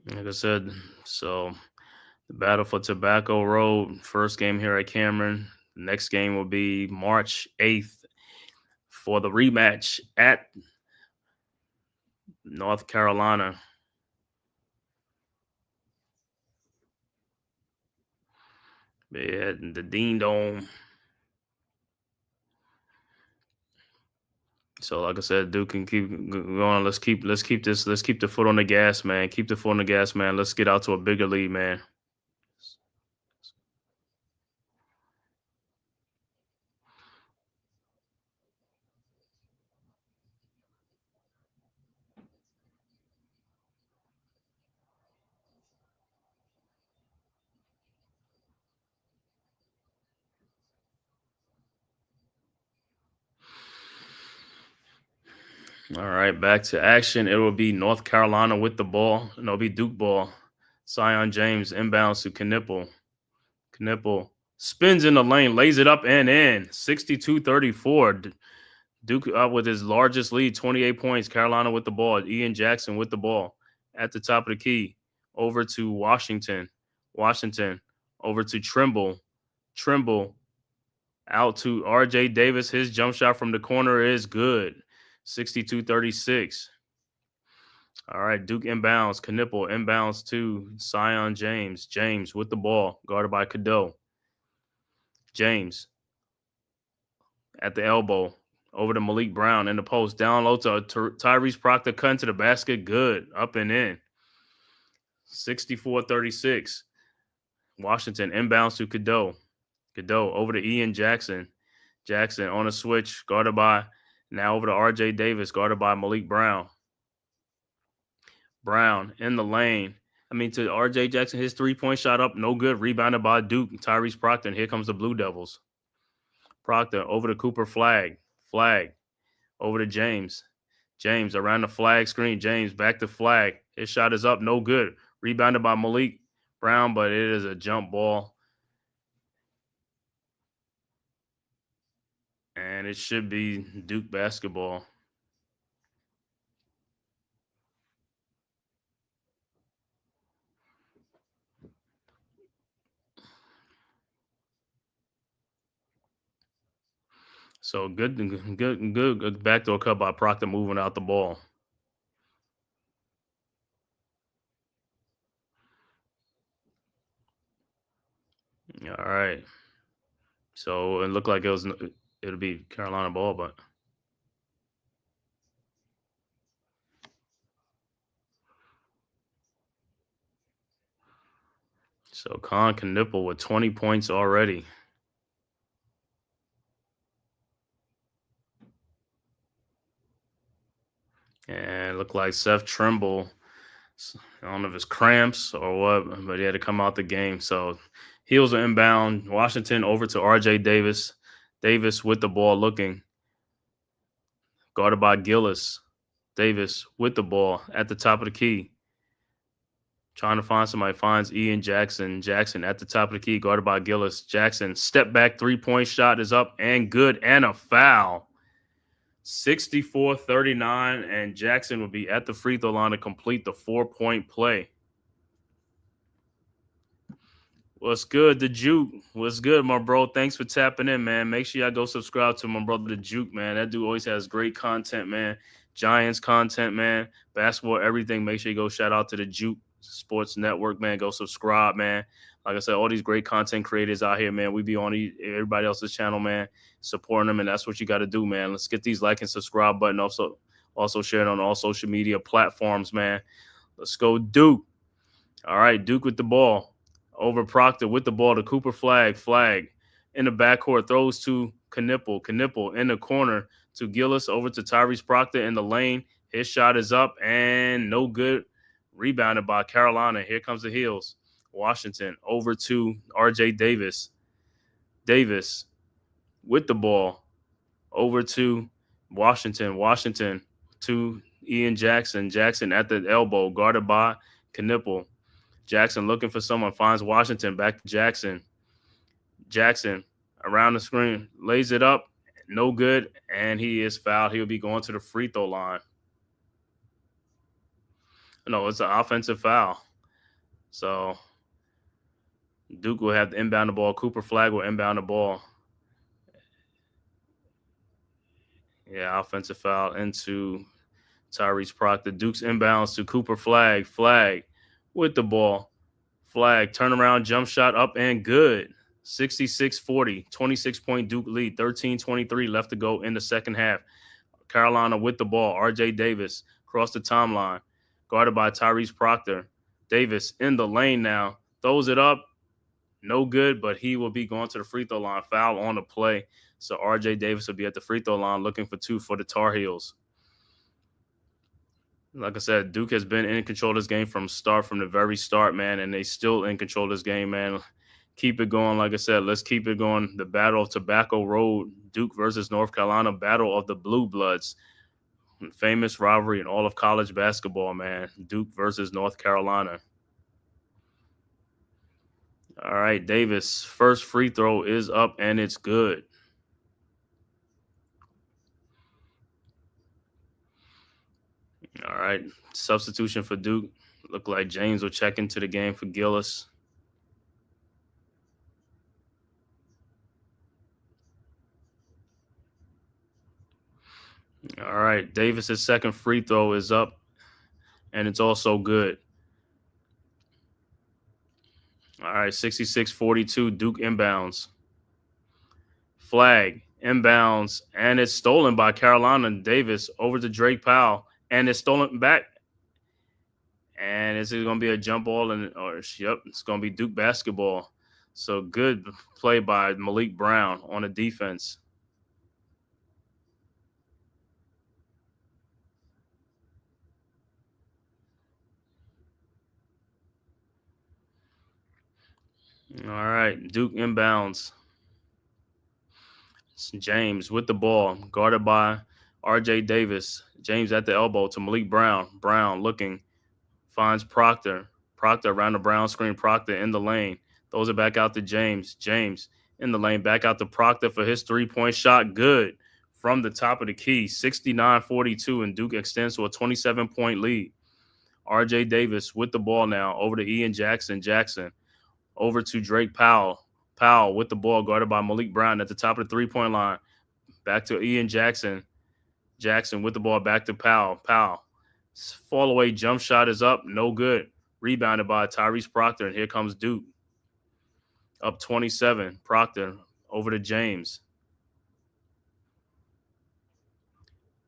Like I said, so the battle for Tobacco Road, first game here at Cameron. The next game will be March 8th for the rematch at North Carolina. Yeah, the Dean Dome. So, like I said, Duke can keep going. Let's keep this. Let's keep the foot on the gas, man. Keep the foot on the gas, man. Let's get out to a bigger lead, man. All right, back to action. It will be North Carolina with the ball. And it'll be Duke ball. Sion James inbounds to Knipple. Knipple spins in the lane, lays it up and in. 62-34. Duke up with his largest lead, 28 points. Carolina with the ball. Ian Jackson with the ball at the top of the key. Over to Washington. Washington over to Trimble. Trimble out to R.J. Davis. His jump shot from the corner is good. 62-36. All right, Duke inbounds. Knipple inbounds to Sion James. James with the ball, guarded by Cadeau. James at the elbow, over to Malik Brown in the post. Down low to Tyrese Proctor, cut into the basket. Good, up and in. 64-36. Washington inbounds to Cadeau. Cadeau over to Ian Jackson. Jackson on a switch, guarded by, now over to R.J. Davis, guarded by Malik Brown. Brown in the lane. To R.J. Jackson, his three-point shot up, no good. Rebounded by Duke, Tyrese Proctor, and here comes the Blue Devils. Proctor over to Cooper Flag. Flag over to James. James around the flag screen. James back to Flag. His shot is up, no good. Rebounded by Malik Brown, but it is a jump ball. And it should be Duke basketball. So good backdoor cut by Proctor, moving out the ball. All right. So it looked like it'll be Carolina ball, but so Con Knipple with 20 points already. Looked like Seth Trimble. I don't know if it's cramps or what, but he had to come out the game. So Heels are inbound. Washington over to R.J. Davis. Davis with the ball looking. Guarded by Gillis. Davis with the ball at the top of the key. Trying to find somebody. Finds Ian Jackson. Jackson at the top of the key. Guarded by Gillis. Jackson, step back, three-point shot is up and good, and a foul. 64-39, and Jackson will be at the free throw line to complete the 4-point play. What's good, the Juke? What's good, my bro? Thanks for tapping in, man. Make sure y'all go subscribe to my brother, the Juke, man. That dude always has great content, man. Giants content, man. Basketball, everything. Make sure you go shout out to the Juke Sports Network, man. Go subscribe, man. Like I said, all these great content creators out here, man. We be on everybody else's channel, man, supporting them, and that's what you got to do, man. Let's get these like and subscribe button. Also share it on all social media platforms, man. Let's go, Duke. All right, Duke with the ball. Over Proctor with the ball to Cooper Flag in the backcourt, throws to Knipple in the corner to Gillis, over to Tyrese Proctor in the lane. His shot is up and no good. Rebounded by Carolina. Here comes the Heels. Washington over to R.J. Davis. Davis with the ball over to Washington. Washington to Ian Jackson. Jackson at the elbow, guarded by Knipple. Jackson looking for someone, finds Washington, back to Jackson. Jackson around the screen, lays it up, no good, and he is fouled. He'll be going to the free throw line. No, it's an offensive foul. So Duke will have to inbound the ball. Cooper Flag will inbound the ball. Yeah, offensive foul into Tyrese Proctor. Duke's inbounds to Cooper Flag. Flag with the ball. Flag, turnaround, jump shot up and good. 66-40, 26-point Duke lead, 13-23 left to go in the second half. Carolina with the ball. R.J. Davis across the timeline, guarded by Tyrese Proctor. Davis in the lane now, throws it up, no good, but he will be going to the free throw line. Foul on the play. So R.J. Davis will be at the free throw line looking for two for the Tar Heels. Like I said, Duke has been in control of this game from the very start, man, and they still in control of this game, man. Keep it going. Like I said, let's keep it going. The Battle of Tobacco Road, Duke versus North Carolina, Battle of the Blue Bloods. Famous rivalry in all of college basketball, man. Duke versus North Carolina. All right, Davis, first free throw is up, and it's good. All right, substitution for Duke. Look like James will check into the game for Gillis. All right, Davis's second free throw is up, and it's also good. All right, 66-42, Duke inbounds. Flag inbounds, and it's stolen by Carolina. Davis over to Drake Powell, and it's stolen back. And it's going to be a jump ball, it's going to be Duke basketball. So good play by Malik Brown on the defense. All right, Duke inbounds. It's James with the ball, guarded by R.J. Davis. James at the elbow to Malik Brown. Brown looking, finds Proctor. Proctor around the Brown screen. Proctor in the lane. Throws it back out to James. James in the lane, back out to Proctor for his three-point shot. Good from the top of the key. 69-42, and Duke extends to a 27-point lead. R.J. Davis with the ball now over to Ian Jackson. Jackson over to Drake Powell. Powell with the ball, guarded by Malik Brown at the top of the three-point line. Back to Ian Jackson. Jackson with the ball, back to Powell. Powell. Fall-away jump shot is up. No good. Rebounded by Tyrese Proctor, and here comes Duke. Up 27. Proctor over to James.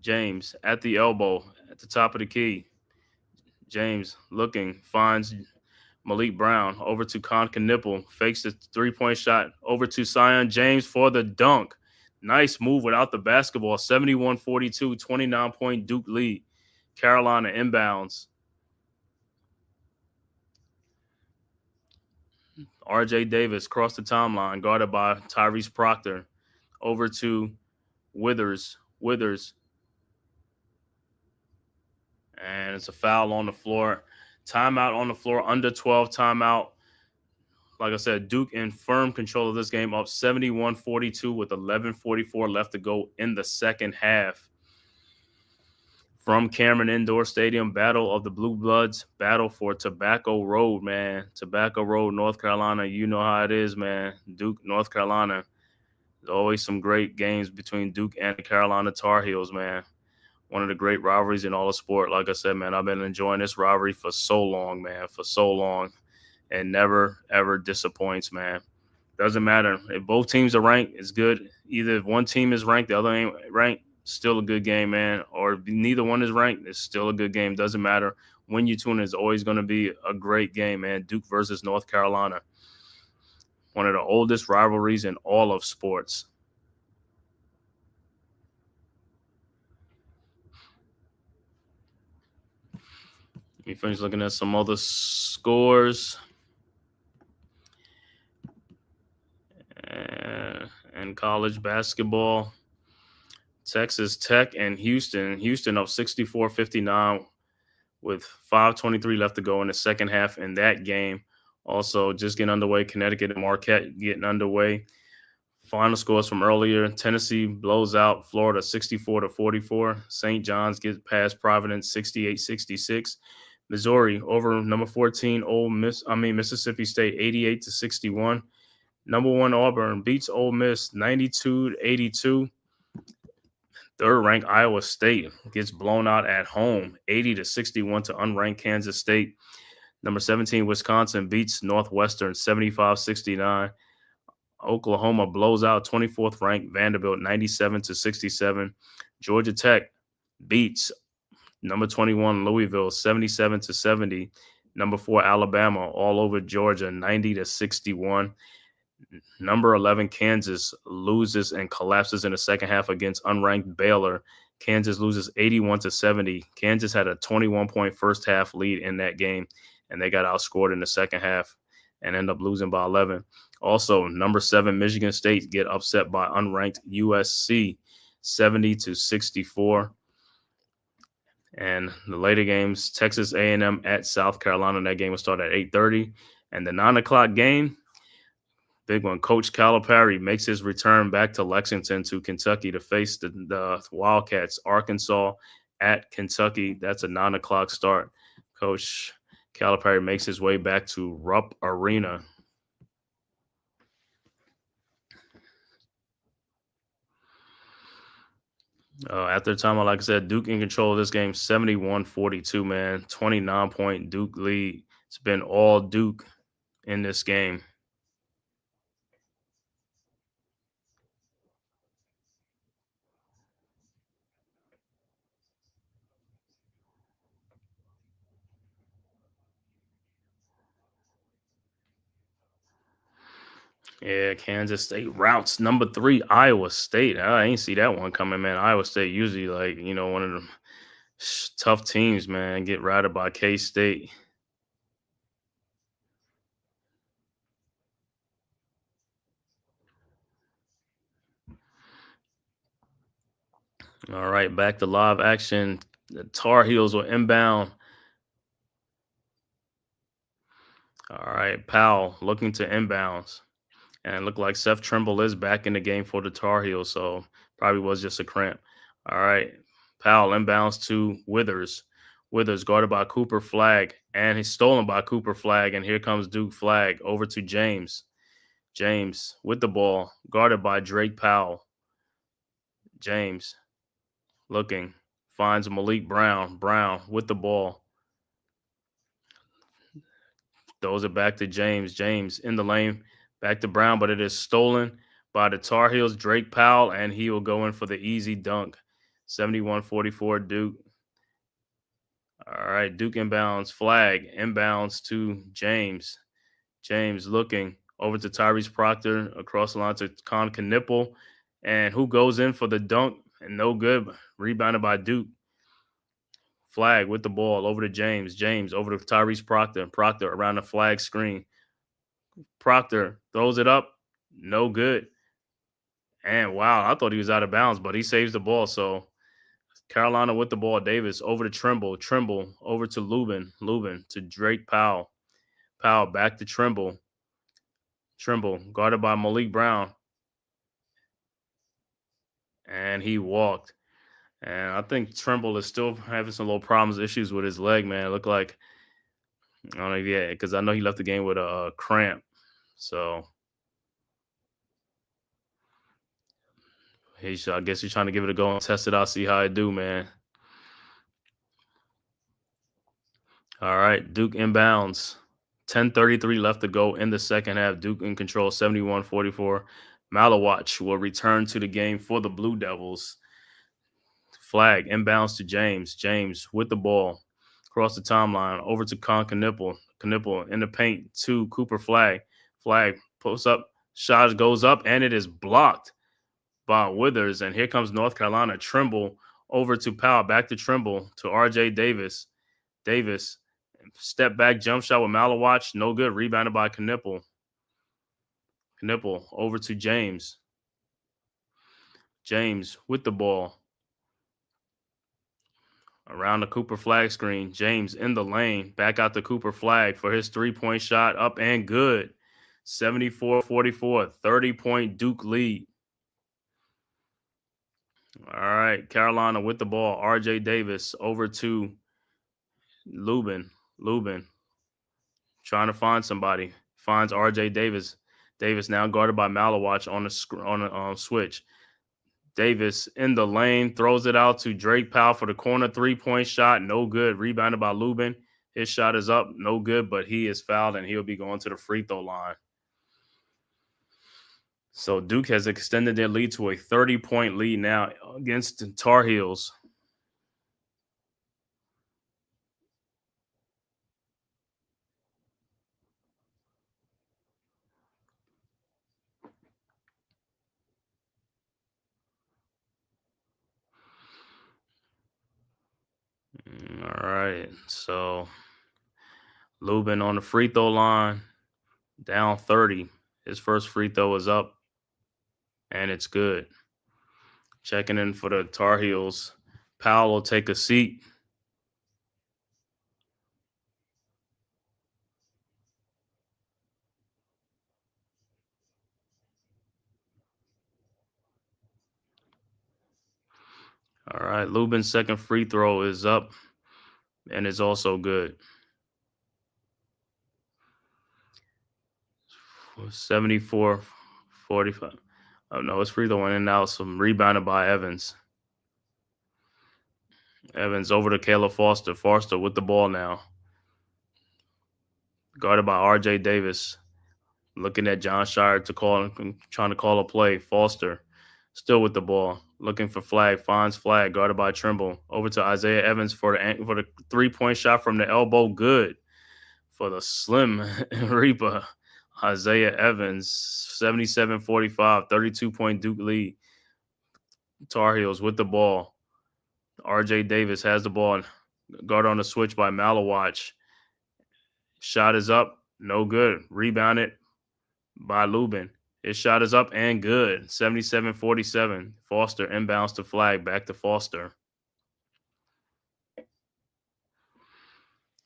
James at the elbow, at the top of the key. James looking, finds Malik Brown over to Con Knipple, fakes the three-point shot over to Zion James for the dunk. Nice move without the basketball. 71-42, 29-point Duke lead. Carolina inbounds. RJ Davis crossed the timeline, guarded by Tyrese Proctor. Over to Withers. And it's a foul on the floor. Timeout on the floor, under 12 timeout. Like I said, Duke in firm control of this game, up 71-42 with 11:44 left to go in the second half. From Cameron Indoor Stadium, Battle of the Blue Bloods, battle for Tobacco Road, man. Tobacco Road, North Carolina. You know how it is, man. Duke, North Carolina. There's always some great games between Duke and the Carolina Tar Heels, man. One of the great rivalries in all of sport. Like I said, man, I've been enjoying this rivalry for so long, man, for so long. And never, ever disappoints, man. Doesn't matter. If both teams are ranked, it's good. Either if one team is ranked, the other ain't ranked, still a good game, man. Or if neither one is ranked, it's still a good game. Doesn't matter. When you tune in, it's always going to be a great game, man. Duke versus North Carolina. One of the oldest rivalries in all of sports. Let me finish looking at some other scores. And college basketball. Texas Tech and Houston. Houston up 64-59 with 5:23 left to go in the second half in that game. Also, just getting underway. Connecticut and Marquette getting underway. Final scores from earlier. Tennessee blows out Florida 64-44. St. John's gets past Providence 68-66. Missouri over number 14 Mississippi State 88-61. Number 1 Auburn beats Ole Miss 92-82. Third-ranked Iowa State gets blown out at home 80-61 to unranked Kansas State. Number 17 Wisconsin beats Northwestern 75-69. Oklahoma blows out 24th ranked Vanderbilt 97-67. Georgia Tech beats number 21 Louisville 77-70. Number 4 Alabama all over Georgia 90-61. Number 11 Kansas loses and collapses in the second half against unranked Baylor. Kansas loses 81-70. Kansas had a 21-point first half lead in that game, and they got outscored in the second half and end up losing by 11. Also, number 7 Michigan State get upset by unranked USC 70-64. And the later games, Texas A&M at South Carolina. That game will start at 8:30. And the 9 o'clock game, big one. Coach Calipari makes his return back to Lexington to Kentucky to face the Wildcats. Arkansas at Kentucky. That's a 9 o'clock start. Coach Calipari makes his way back to Rupp Arena. After the time, like I said, Duke in control of this game, 71-42, man. 29-point Duke lead. It's been all Duke in this game. Yeah, Kansas State routes number 3, Iowa State. I ain't see that one coming, man. Iowa State usually one of them tough teams, man. Get routed by K-State. All right, back to live action. The Tar Heels were inbound. All right, Powell looking to inbounds. And it looked like Seth Trimble is back in the game for the Tar Heels, so probably was just a cramp. All right, Powell inbounds to Withers. Withers guarded by Cooper Flagg, and he's stolen by Cooper Flagg, and here comes Duke Flagg over to James. James with the ball, guarded by Drake Powell. James looking, finds Malik Brown. Brown with the ball. Throws it back to James. James in the lane. Back to Brown, but it is stolen by the Tar Heels, Drake Powell, and he will go in for the easy dunk. 71-44 Duke. All right, Duke inbounds. Flagg inbounds to James. James looking over to Tyrese Proctor, across the line to Con Knipple, and who goes in for the dunk, and no good. Rebounded by Duke. Flag with the ball over to James. James over to Tyrese Proctor. Proctor around the flag screen. Proctor throws it up. No good. And wow, I thought he was out of bounds, but he saves the ball. So Carolina with the ball. Davis over to Trimble. Trimble over to Lubin. Lubin to Drake Powell. Powell back to Trimble. Trimble guarded by Malik Brown. And he walked. And I think Trimble is still having some little problems, issues with his leg, man. It looked like, I don't know, yeah, because I know he left the game with a cramp. So I guess he's trying to give it a go and test it out, see how it do, man. All right, Duke inbounds. 10:33 left to go in the second half. Duke in control, 71-44. Malawach will return to the game for the Blue Devils. Flag inbounds to James. James with the ball across the timeline over to Knipple. Knipple in the paint to Cooper Flag. Flag posts up, shot goes up, and it is blocked by Withers. And here comes North Carolina. Trimble over to Powell, back to Trimble to R.J. Davis. Davis step back jump shot with Malawach, no good. Rebounded by Knipple. Knipple over to James. James with the ball. Around the Cooper Flag screen. James in the lane. Back out to Cooper Flag for his three-point shot. Up and good. 74-44. 30-point Duke lead. All right. Carolina with the ball. R.J. Davis over to Lubin. Lubin trying to find somebody. Finds R.J. Davis. Davis now guarded by Malawach on the switch. Davis in the lane, throws it out to Drake Powell for the corner three-point shot. No good. Rebounded by Lubin. His shot is up. No good, but he is fouled, and he'll be going to the free throw line. So Duke has extended their lead to a 30-point lead now against the Tar Heels. All right, so Lubin on the free throw line, down 30. His first free throw is up, and it's good. Checking in for the Tar Heels. Powell will take a seat. All right, Lubin's second free throw is up, and it's also good. 74-45. Oh, no, his free throw went in and out. Some rebounded by Evans. Evans over to Caleb Foster. Foster with the ball now. Guarded by R.J. Davis. Looking at John Shire trying to call a play. Foster still with the ball. Looking for Flag. Finds Flag. Guarded by Trimble. Over to Isaiah Evans for the three-point shot from the elbow. Good for the Slim Reaper. Isaiah Evans, 77-45, 32-point Duke lead. Tar Heels with the ball. R.J. Davis has the ball. Guard on the switch by Malawach. Shot is up. No good. Rebounded by Lubin. His shot is up and good. 77-47. Foster inbounds to Flag. Back to Foster.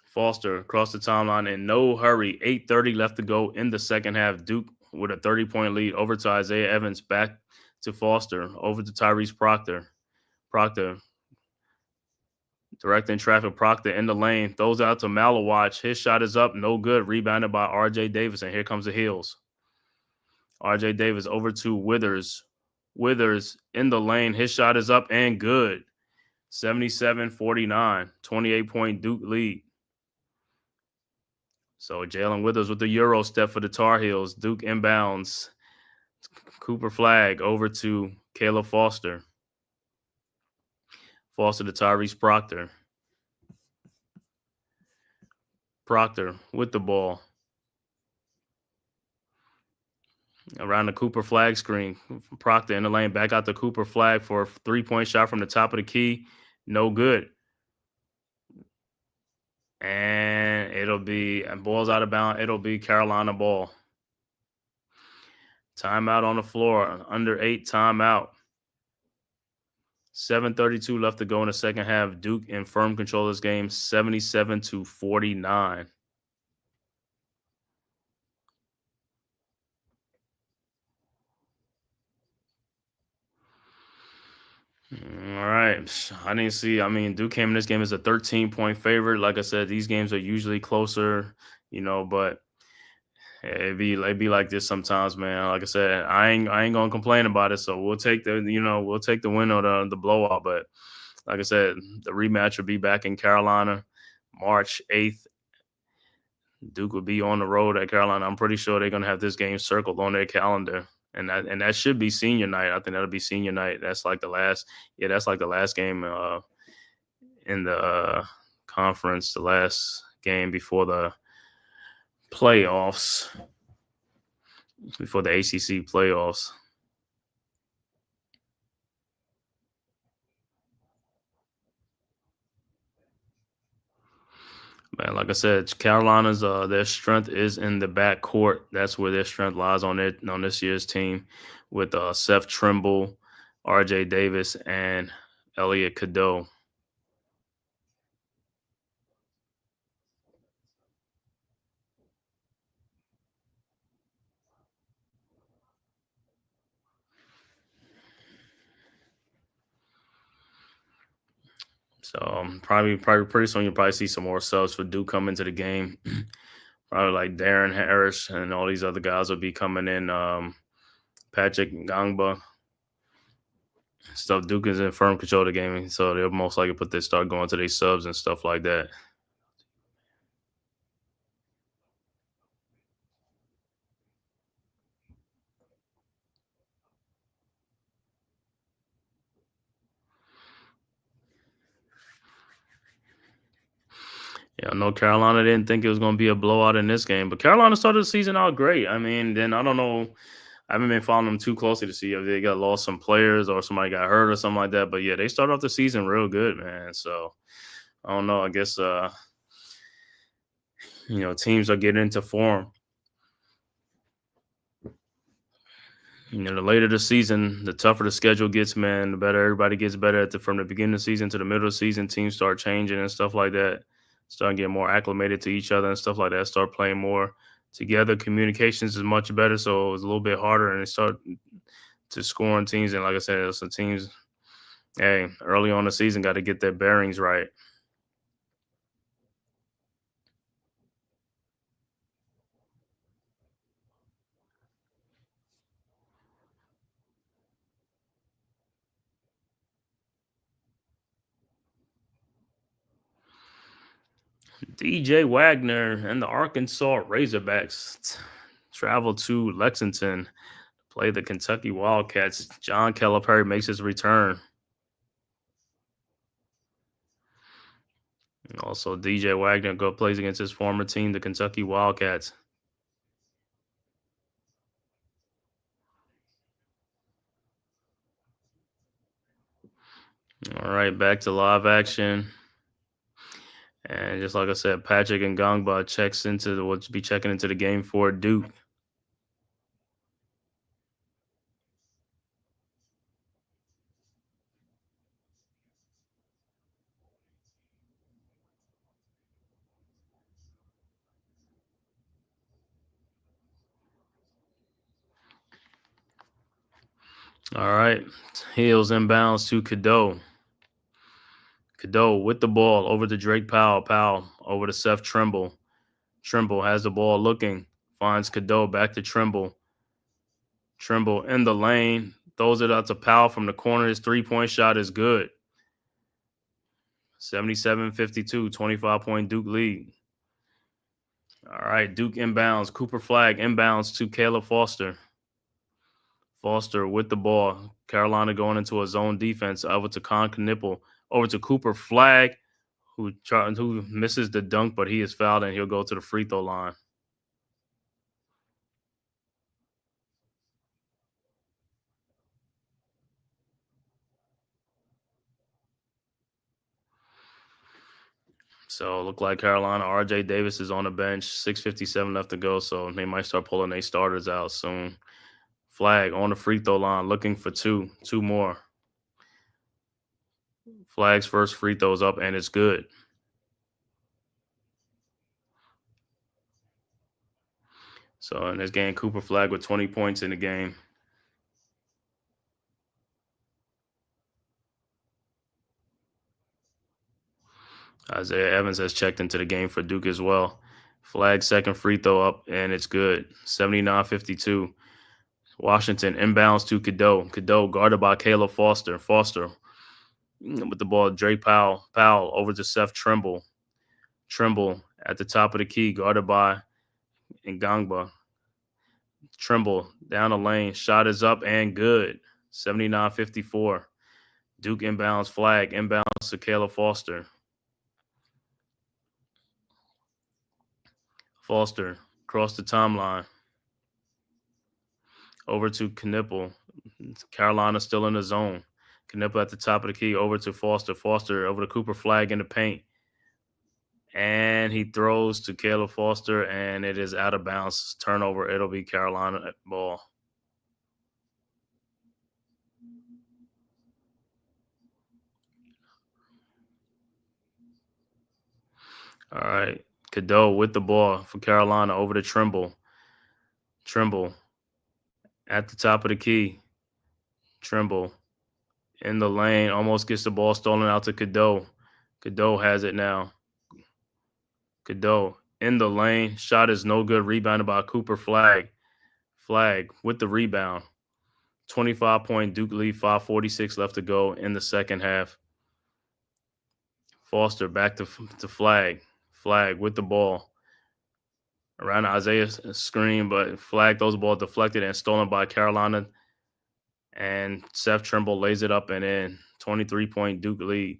Foster across the timeline in no hurry. 8:30 left to go in the second half. Duke with a 30-point lead over to Isaiah Evans. Back to Foster. Over to Tyrese Proctor. Proctor directing traffic. Proctor in the lane. Throws out to Malawach. His shot is up. No good. Rebounded by R.J. Davis. And here comes the Heels. R.J. Davis over to Withers. Withers in the lane. His shot is up and good. 77-49. 28-point Duke lead. So Jalen Withers with the Euro step for the Tar Heels. Duke inbounds. Cooper Flag over to Caleb Foster. Foster to Tyrese Proctor. Proctor with the ball. Around the Cooper Flag screen. Proctor in the lane. Back out to Cooper Flag for a three-point shot from the top of the key. No good. And it'll be ball's out of bounds. It'll be Carolina ball. Timeout on the floor. Under 8 timeout. 7:32 left to go in the second half. Duke in firm control of this game, 77-49. All right. I didn't see. I mean, Duke came in this game as a 13-point favorite. Like I said, these games are usually closer, but it'd be like this sometimes, man. Like I said, I ain't gonna complain about it. So we'll take the win or the blowout. But like I said, the rematch will be back in Carolina, March 8th. Duke will be on the road at Carolina. I'm pretty sure they're gonna have this game circled on their calendar. And that should be senior night. I think that'll be senior night. That's like the last game in the conference, the last game before the playoffs, before the ACC playoffs. Man, like I said, Carolina's their strength is in the back court. That's where their strength lies on this year's team, with Seth Trimble, R.J. Davis, and Elliot Cadeau. So probably pretty soon you'll probably see some more subs for Duke come into the game. Probably like Darren Harris and all these other guys will be coming in. Patrick Ngangba. Stuff. Duke is in firm control of the game, so they'll most likely start going to their subs and stuff like that. Yeah, I know Carolina didn't think it was going to be a blowout in this game, but Carolina started the season out great. I mean, then I don't know. I haven't been following them too closely to see if they got lost some players or somebody got hurt or something like that. But yeah, they started off the season real good, man. So I don't know. I guess teams are getting into form. The later the season, the tougher the schedule gets, man. The better everybody gets better from the beginning of the season to the middle of the season. Teams start changing and stuff like that. Start getting more acclimated to each other and stuff like that. Start playing more together. Communications is much better, so it's a little bit harder, and they start to scoring teams. And like I said, some teams, hey, early on the season, got to get their bearings right. DJ Wagner and the Arkansas Razorbacks travel to Lexington to play the Kentucky Wildcats. John Calipari makes his return. And also, DJ Wagner plays against his former team, the Kentucky Wildcats. All right, back to live action. And just like I said, Patrick Ngangba will be checking into the game for Duke. All right, Heels inbounds to Cadeau. Cadeau with the ball over to Drake Powell. Powell over to Seth Trimble. Trimble has the ball looking. Finds Cadeau back to Trimble. Trimble in the lane. Throws it out to Powell from the corner. His three-point shot is good. 77-52, 25-point Duke lead. All right, Duke inbounds. Cooper Flagg inbounds to Caleb Foster. Foster with the ball. Carolina going into a zone defense. Over to Con Knipple. Over to Cooper Flagg, who misses the dunk, but he is fouled, and he'll go to the free throw line. So look like Carolina. RJ Davis is on the bench. 6:57 left to go. So they might start pulling their starters out soon. Flag on the free throw line, looking for two more. Flag's first free throw's up, and it's good. So in this game, Cooper Flag with 20 points in the game. Isaiah Evans has checked into the game for Duke as well. Flag second free throw up, and it's good. 79-52. Washington inbounds to Cadeau. Cadeau guarded by Caleb Foster. Foster with the ball. Dre Powell. Powell over to Seth Trimble. Trimble at the top of the key, guarded by Ngangba. Trimble down the lane. Shot is up and good. 79-54. Duke inbounds. Flag inbounds to Caleb Foster. Foster across the timeline. Over to Knipple. Carolina still in the zone. Knipple at the top of the key. Over to Foster. Foster over to Cooper Flag in the paint. And he throws to Caleb Foster, and it is out of bounds. Turnover. It'll be Carolina ball. All right. Cadeau with the ball for Carolina over to Trimble. Trimble at the top of the key. Trimble in the lane. Almost gets the ball stolen out to Cadeau. Cadeau has it now. Cadeau in the lane. Shot is no good. Rebounded by Cooper Flag. Flag with the rebound. 25-point Duke lead. 5:46 left to go in the second half. Foster back to Flag. Flag with the ball. Around Isaiah's screen, but Flag throws the ball deflected and stolen by Carolina. And Seth Trimble lays it up and in. 23-point Duke lead.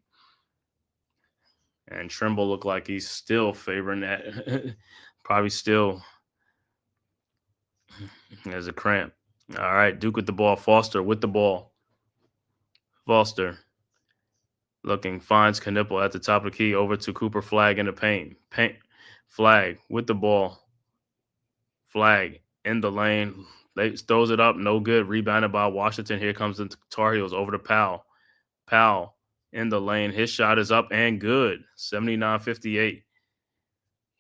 And Trimble looked like he's still favoring that. Probably still has a cramp. All right, Duke with the ball. Foster with the ball. Foster looking, finds Knipple at the top of the key. Over to Cooper Flag in the paint. Flag with the ball. Flag in the lane. Throws it up. No good. Rebounded by Washington. Here comes the Tar Heels over to Powell. Powell in the lane. His shot is up and good. 79-58.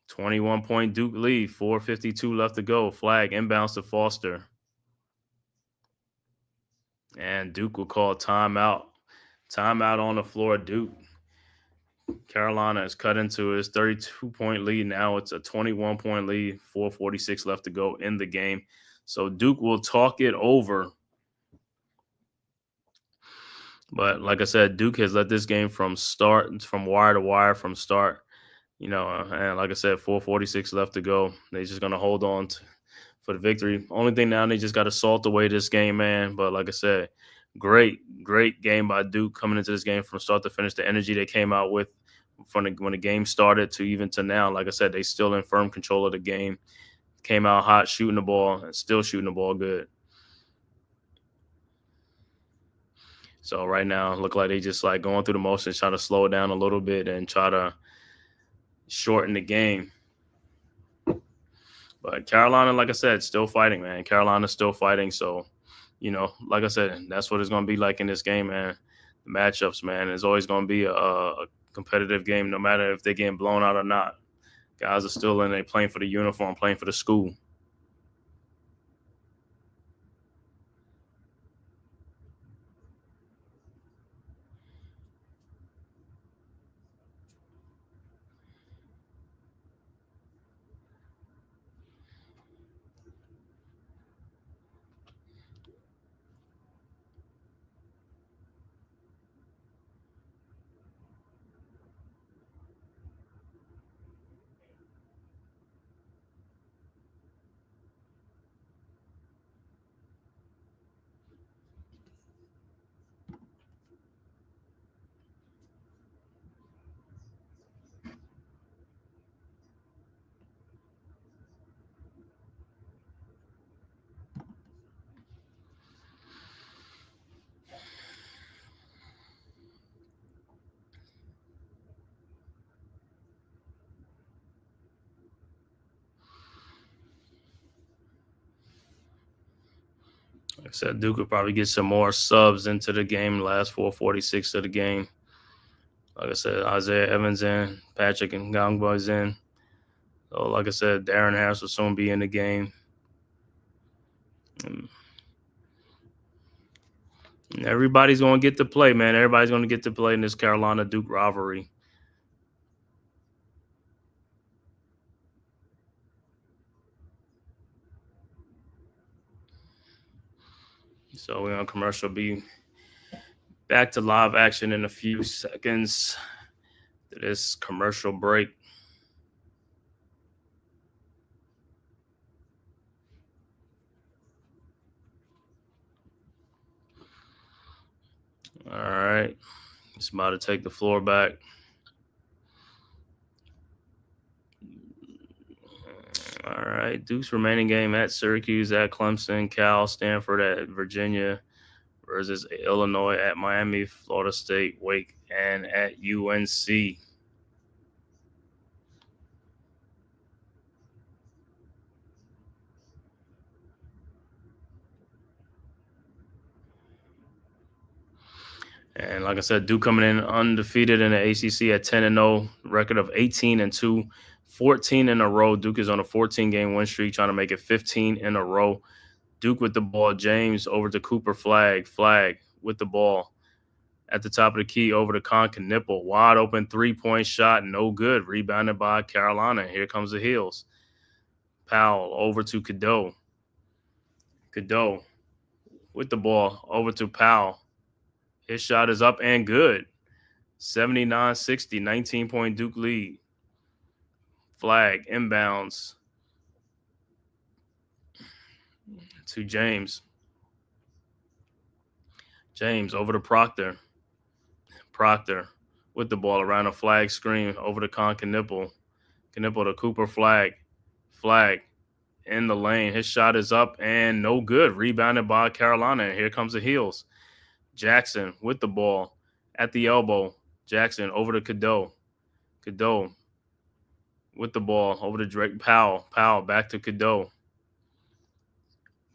21-point Duke lead. 4:52 left to go. Flag inbounds to Foster. And Duke will call timeout. Timeout on the floor. Duke. Carolina has cut into his 32-point lead. Now it's a 21-point lead. 4:46 left to go in the game. So Duke will talk it over. But like I said, Duke has let this game from wire to wire from start. And like I said, 4:46 left to go. They're just going to hold on for the victory. Only thing now, they just got to salt away this game, man. But like I said, great game by Duke coming into this game from start to finish. The energy they came out with from when the game started to even to now. Like I said, they still in firm control of the game. Came out hot, shooting the ball, and still shooting the ball good. So right now, look like they just like going through the motions, trying to slow it down a little bit and try to shorten the game. But Carolina, like I said, still fighting, man. Carolina's still fighting. So, like I said, that's what it's going to be like in this game, man. The matchups, man, is always going to be a competitive game, no matter if they're getting blown out or not. Guys are still in there playing for the uniform, playing for the school. Like I said, Duke will probably get some more subs into the game. Last 4:46 of the game. Like I said, Isaiah Evans in, Patrick and Ngangbo's in. So, like I said, Darren Harris will soon be in the game. And everybody's going to get to play, man. Everybody's going to get to play in this Carolina-Duke rivalry. So we're on commercial. Be back to live action in a few seconds to this commercial break. All right. Just about to take the floor back. All right. Duke's remaining game at Syracuse, at Clemson, Cal, Stanford, at Virginia, versus Illinois, at Miami, Florida State, Wake, and at UNC. And like I said, Duke coming in undefeated in the ACC at 10-0, record of 18-2, 14 in a row. Duke is on a 14-game win streak, trying to make it 15 in a row. Duke with the ball. James over to Cooper. Flag with the ball. At the top of the key, over to Nipple. Wide open three-point shot, no good. Rebounded by Carolina. Here comes the Heels. Powell over to Cadeau. Cadeau with the ball. Over to Powell. His shot is up and good. 79-60, 19-point Duke lead. Flag, inbounds to James. James over to Proctor. Proctor with the ball around a flag screen over to Knipple. Knipple to Cooper. Flag in the lane. His shot is up and no good. Rebounded by Carolina. And here comes the Heels. Jackson with the ball at the elbow. Jackson over to Cadeau. Cadeau with the ball over to Drake. Powell back to Cadeau.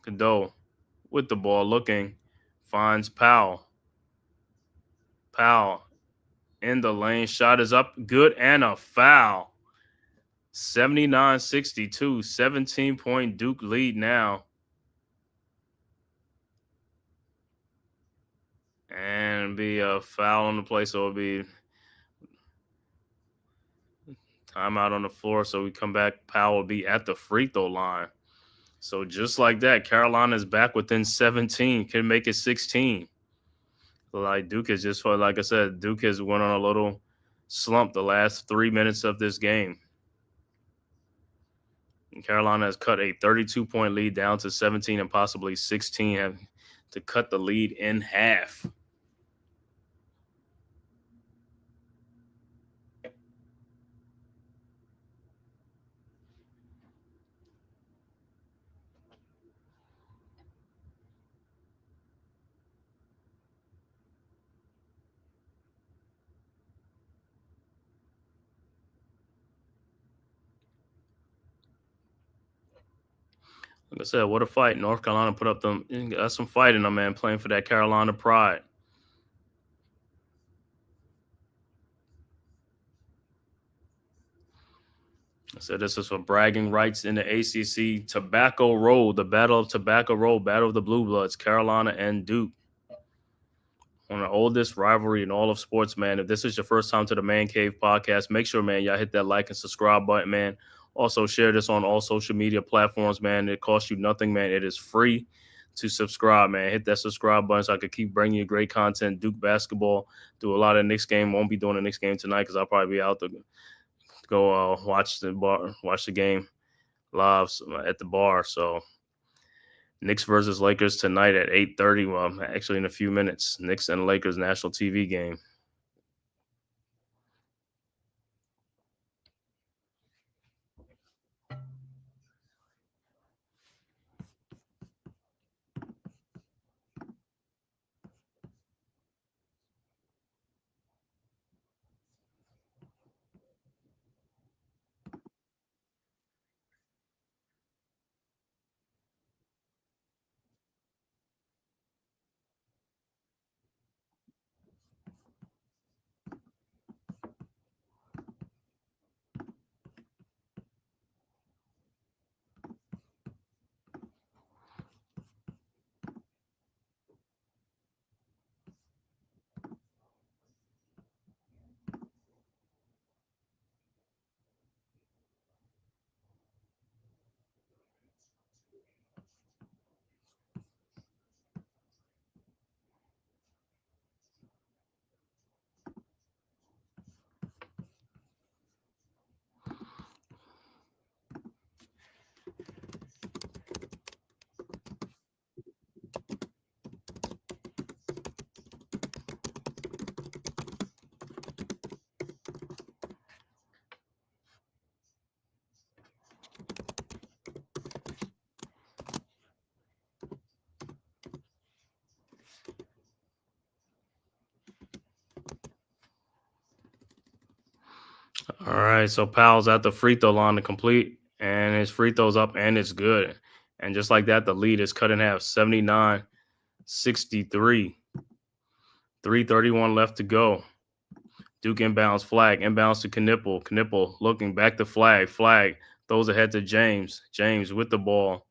Cadeau with the ball looking. Finds Powell. Powell in the lane. Shot is up. Good and a foul. 79-62. 17-point Duke lead now. And be a foul on the play, so it'll be timeout on the floor. So we come back. Powell will be at the free throw line. So just like that, Carolina's back within 17. Can make it 16. Like Duke is just, like I said, Duke has went on a little slump the last 3 minutes of this game. And Carolina has cut a 32-point lead down to 17 and possibly 16, have to cut the lead in half. Like I said, what a fight. North Carolina put up got some fight in them, man, playing for that Carolina pride. I said this is for bragging rights in the ACC. Tobacco Road, the Battle of Tobacco Road, Battle of the Blue Bloods, Carolina and Duke. One of the oldest rivalry in all of sports, man. If this is your first time to the Man-Cave podcast, make sure, man, y'all hit that like and subscribe button, man. Also, share this on all social media platforms, man. It costs you nothing, man. It is free to subscribe, man. Hit that subscribe button so I could keep bringing you great content. Duke basketball. Do a lot of Knicks game. Won't be doing the Knicks game tonight because I'll probably be out to go watch the game live at the bar. So Knicks versus Lakers tonight at 8:30. Well, actually in a few minutes. Knicks and Lakers national TV game. right, so Powell's at the free throw line to complete, and his free throw's up, and it's good. And just like that, the lead is cut in half, 79-63. 3:31 left to go. Duke inbounds, flag, inbounds to Knipple. Knipple looking back to flag, throws ahead to James. James with the ball.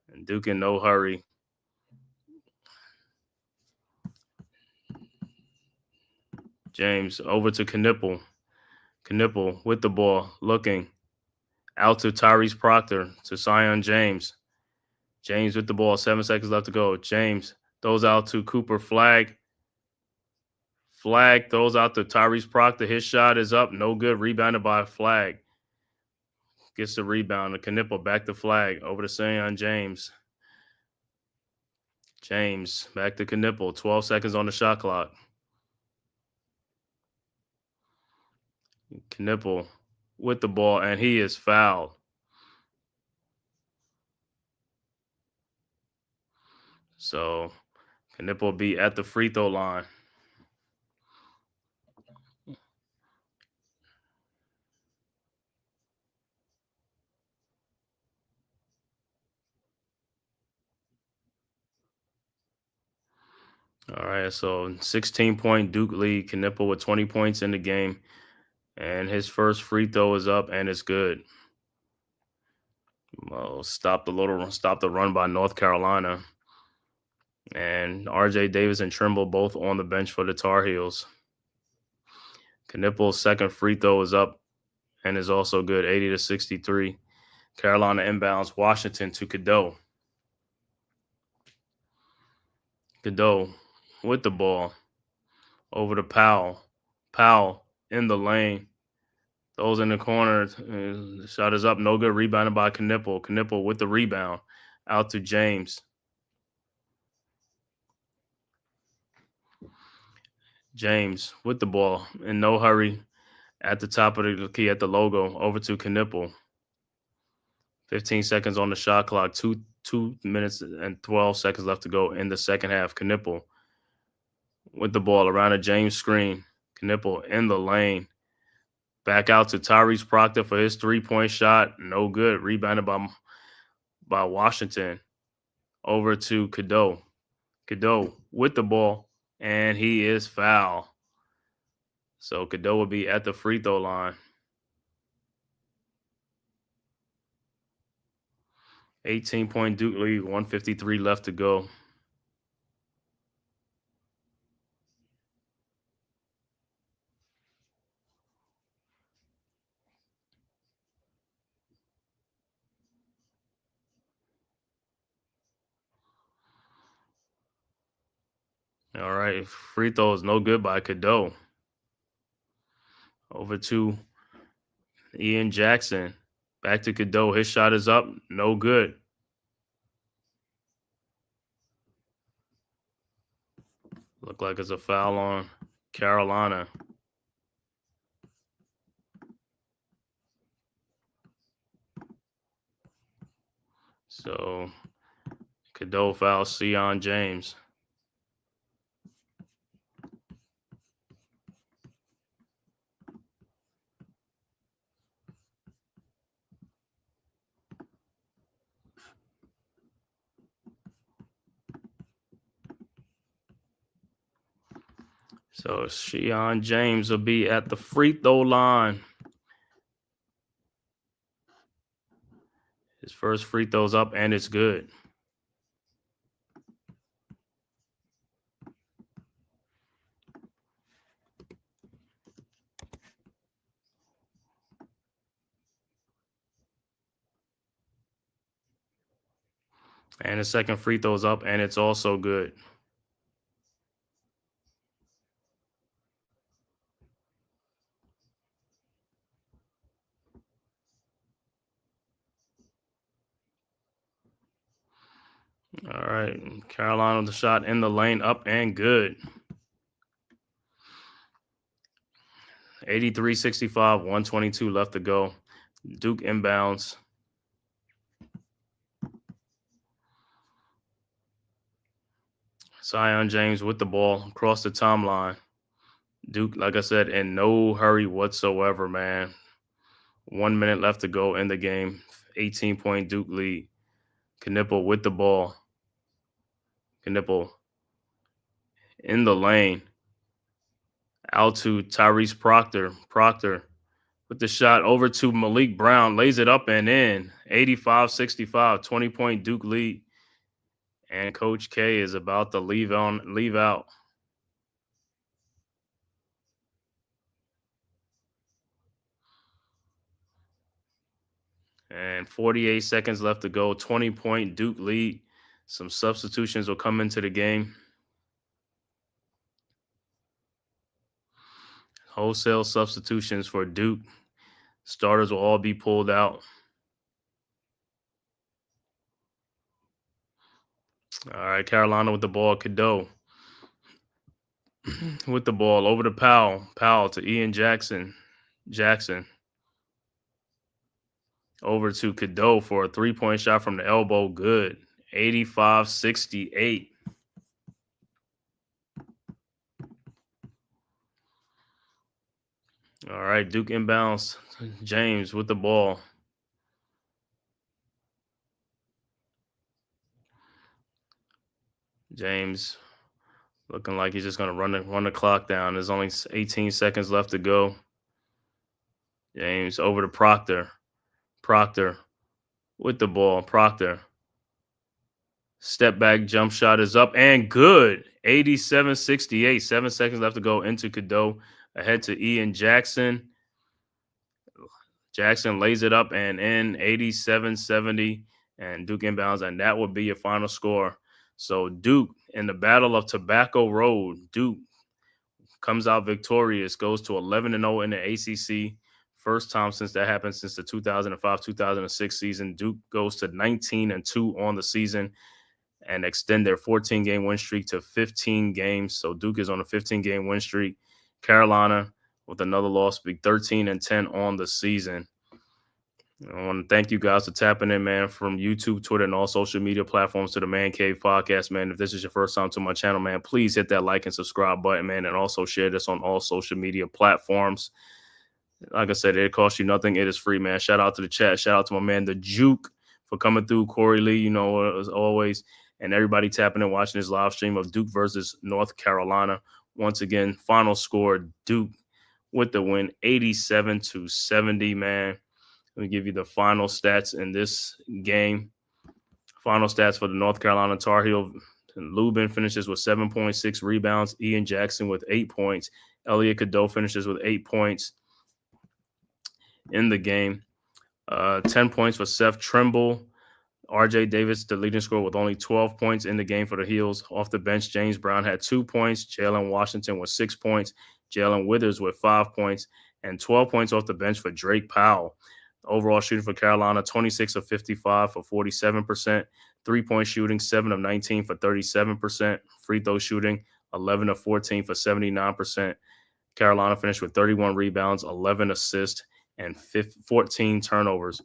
And Duke in no hurry. James over to Knipple. Knipple with the ball, looking out to Tyrese Proctor, to Zion James. James with the ball, 7 seconds left to go. James throws out to Cooper, flag throws out to Tyrese Proctor. His shot is up, no good. Rebounded by Flag. Gets the rebound. The Knipple back to Flag. Over to Zion James. James back to Knipple. 12 seconds on the shot clock. Knipple with the ball, and he is fouled. So Knipple will be at the free throw line. All right, so 16-point Duke lead. Knipple with 20 points in the game. And his first free throw is up, and it's good. Well, stop the run by North Carolina. And RJ Davis and Trimble both on the bench for the Tar Heels. Knipple's second free throw is up and is also good, 80-63. Carolina inbounds Washington to Cadeau. Cadeau with the ball over to Powell. Powell in the lane. Those in the corner. The shot is up. No good. Rebounded by Knipple. Knipple with the rebound. Out to James. James with the ball. In no hurry. At the top of the key at the logo. Over to Knipple. 15 seconds on the shot clock. 2 minutes and 12 seconds left to go in the second half. Knipple with the ball around a James screen. Knipple in the lane. Back out to Tyrese Proctor for his three-point shot. No good. Rebounded by Washington. Over to Cadeau. Cadeau with the ball, and he is fouled. So Cadeau will be at the free throw line. 18-point Duke lead, 1:53 left to go. All right, free throw is no good by Cadeau. Over to Ian Jackson. Back to Cadeau. His shot is up. No good. Look like it's a foul on Carolina. So Cadeau fouls Zion James. So Zion James will be at the free throw line. His first free throw's up, and it's good. And his second free throw's up, and it's also good. All right, Carolina with the shot in the lane, up and good. 83-65, 122 left to go. Duke inbounds. Zion James with the ball across the timeline. Duke, like I said, in no hurry whatsoever, man. 1 minute left to go in the game. 18-point Duke lead. Knipple with the ball. Knipple in the lane. Out to Tyrese Proctor. Proctor with the shot over to Malik Brown. Lays it up and in. 85-65. 20-point Duke lead. And Coach K is about to leave out. And 48 seconds left to go. 20-point Duke lead. Some substitutions will come into the game. Wholesale substitutions for Duke. Starters will all be pulled out. All right, Carolina with the ball. Cadeau with the ball over to Powell. Powell to Ian Jackson. Jackson over to Cadeau for a 3-point shot from the elbow. Good. 85-68. All right, Duke inbounds. James with the ball. James looking like he's just going to run the clock down. There's only 18 seconds left to go. James over to Proctor. Proctor with the ball. Proctor. Step back jump shot is up and good. 87-68. 7 seconds left to go into Cadeau. Ahead to Ian Jackson. Jackson lays it up and in. 87-70. And Duke inbounds. And that would be your final score. So Duke in the Battle of Tobacco Road, Duke comes out victorious, goes to 11-0 in the ACC. First time since that happened since the 2005-2006 season. Duke goes to 19-2 on the season and extend their 14-game win streak to 15 games. So Duke is on a 15-game win streak. Carolina with another loss, be 13-10 on the season. I want to thank you guys for tapping in, man, from YouTube, Twitter, and all social media platforms to the Man Cave podcast, man. If this is your first time to my channel, man, please hit that like and subscribe button, man, and also share this on all social media platforms. Like I said, it costs you nothing. It is free, man. Shout out to the chat. Shout out to my man, the Juke, for coming through. Corey Lee, you know, as always, and everybody tapping and watching this live stream of Duke versus North Carolina. Once again, final score, Duke with the win, 87-70, man. Let me give you the final stats in this game. Final stats for the North Carolina Tar Heel. Lubin finishes with 7.6 rebounds. Ian Jackson with 8 points. Elliot Cadeau finishes with 8 points in the game. 10 points for Seth Trimble. RJ Davis, the leading scorer, with only 12 points in the game for the Heels. Off the bench, James Brown had 2 points. Jalen Washington with 6 points. Jalen Withers with 5 points. And 12 points off the bench for Drake Powell. Overall shooting for Carolina, 26 of 55 for 47%. 3-point shooting, 7 of 19 for 37%. Free throw shooting, 11 of 14 for 79%. Carolina finished with 31 rebounds, 11 assists, and 14 turnovers.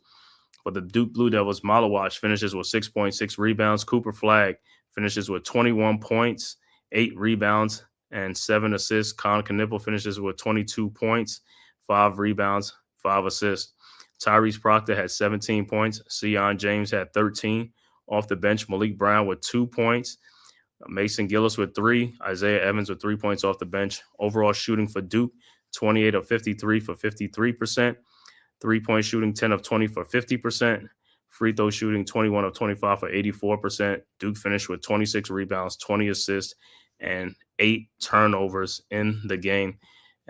For the Duke Blue Devils, Malawach finishes with 6.6 rebounds. Cooper Flagg finishes with 21 points, 8 rebounds, and 7 assists. Con Knipple finishes with 22 points, 5 rebounds, 5 assists. Tyrese Proctor had 17 points. Sion James had 13. Off the bench, Malik Brown with 2 points. Mason Gillis with 3. Isaiah Evans with 3 points off the bench. Overall shooting for Duke, 28 of 53 for 53%. 3-point shooting, 10 of 20 for 50%. Free throw shooting, 21 of 25 for 84%. Duke finished with 26 rebounds, 20 assists, and 8 turnovers in the game.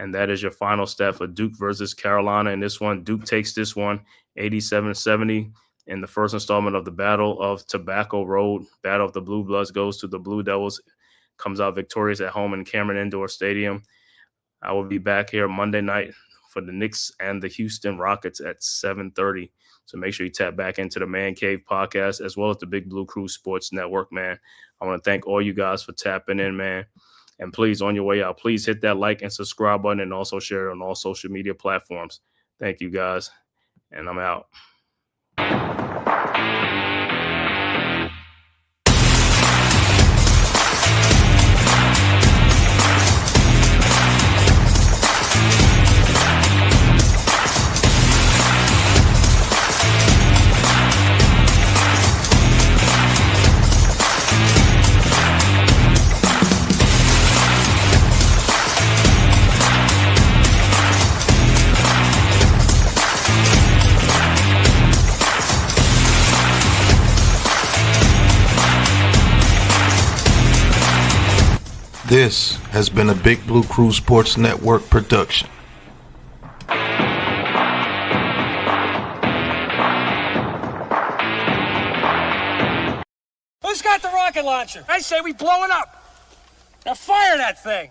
And that is your final stat for Duke versus Carolina. In this one, Duke takes this one 87-70 in the first installment of the Battle of Tobacco Road. Battle of the Blue Bloods goes to the Blue Devils, comes out victorious at home in Cameron Indoor Stadium. I will be back here Monday night for the Knicks and the Houston Rockets at 7:30. So make sure you tap back into the Man Cave podcast as well as the Big Blue Crew Sports Network, man. I want to thank all you guys for tapping in, man. And please, on your way out, please hit that like and subscribe button and also share it on all social media platforms. Thank you, guys. And I'm out.
This has been a Big Blue Crew Sports Network production.
Who's got the rocket launcher? I say we blow it up. Now fire that thing.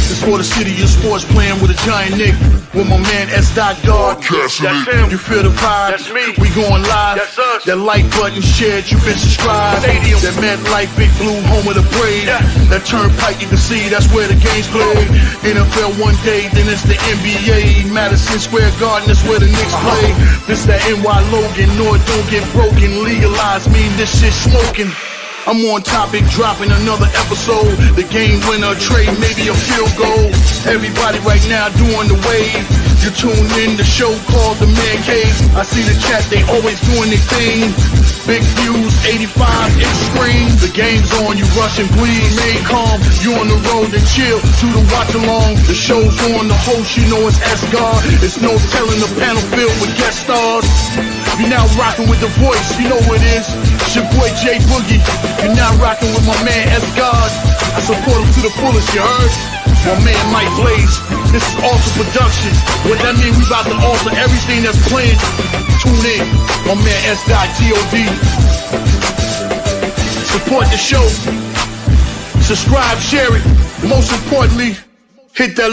It's for the city of sports, playing with a giant Nick. With my man S. Dot Guard.
That's him.
You feel the vibe?
That's me.
We going live.
That's us.
That like button shared, you been subscribed.
Stadium.
That MetLife, Big Blue, home of the Braves.
Yeah.
That turnpike, you can see that's where the game's played. NFL one day, then it's the NBA. Madison Square Garden, that's where the Knicks play. This that NY Logan, North don't get broken. Legalize, mean this shit smoking. I'm on topic, dropping another episode. The game winner, trade, maybe a field goal. Everybody right now doing the wave. You tune in, the show called TheMan-Cave. I see the chat, they always doing their thing. Big views, 85 inch screen. The game's on, you rush and bleed. Remain calm, you on the road and chill to the watch along. The show's on, the host, you know it's S-God. It's no telling, the panel filled with guest stars. You now rocking with the voice, you know what it is. It's your boy J Boogie. You now rocking with my man S-God. I support him to the fullest, you heard? My man Mike Blaze. This is Alter Production. What that mean? We about to alter everything that's playing. Tune in. My man S.God. Support the show. Subscribe, share it. Most importantly, hit that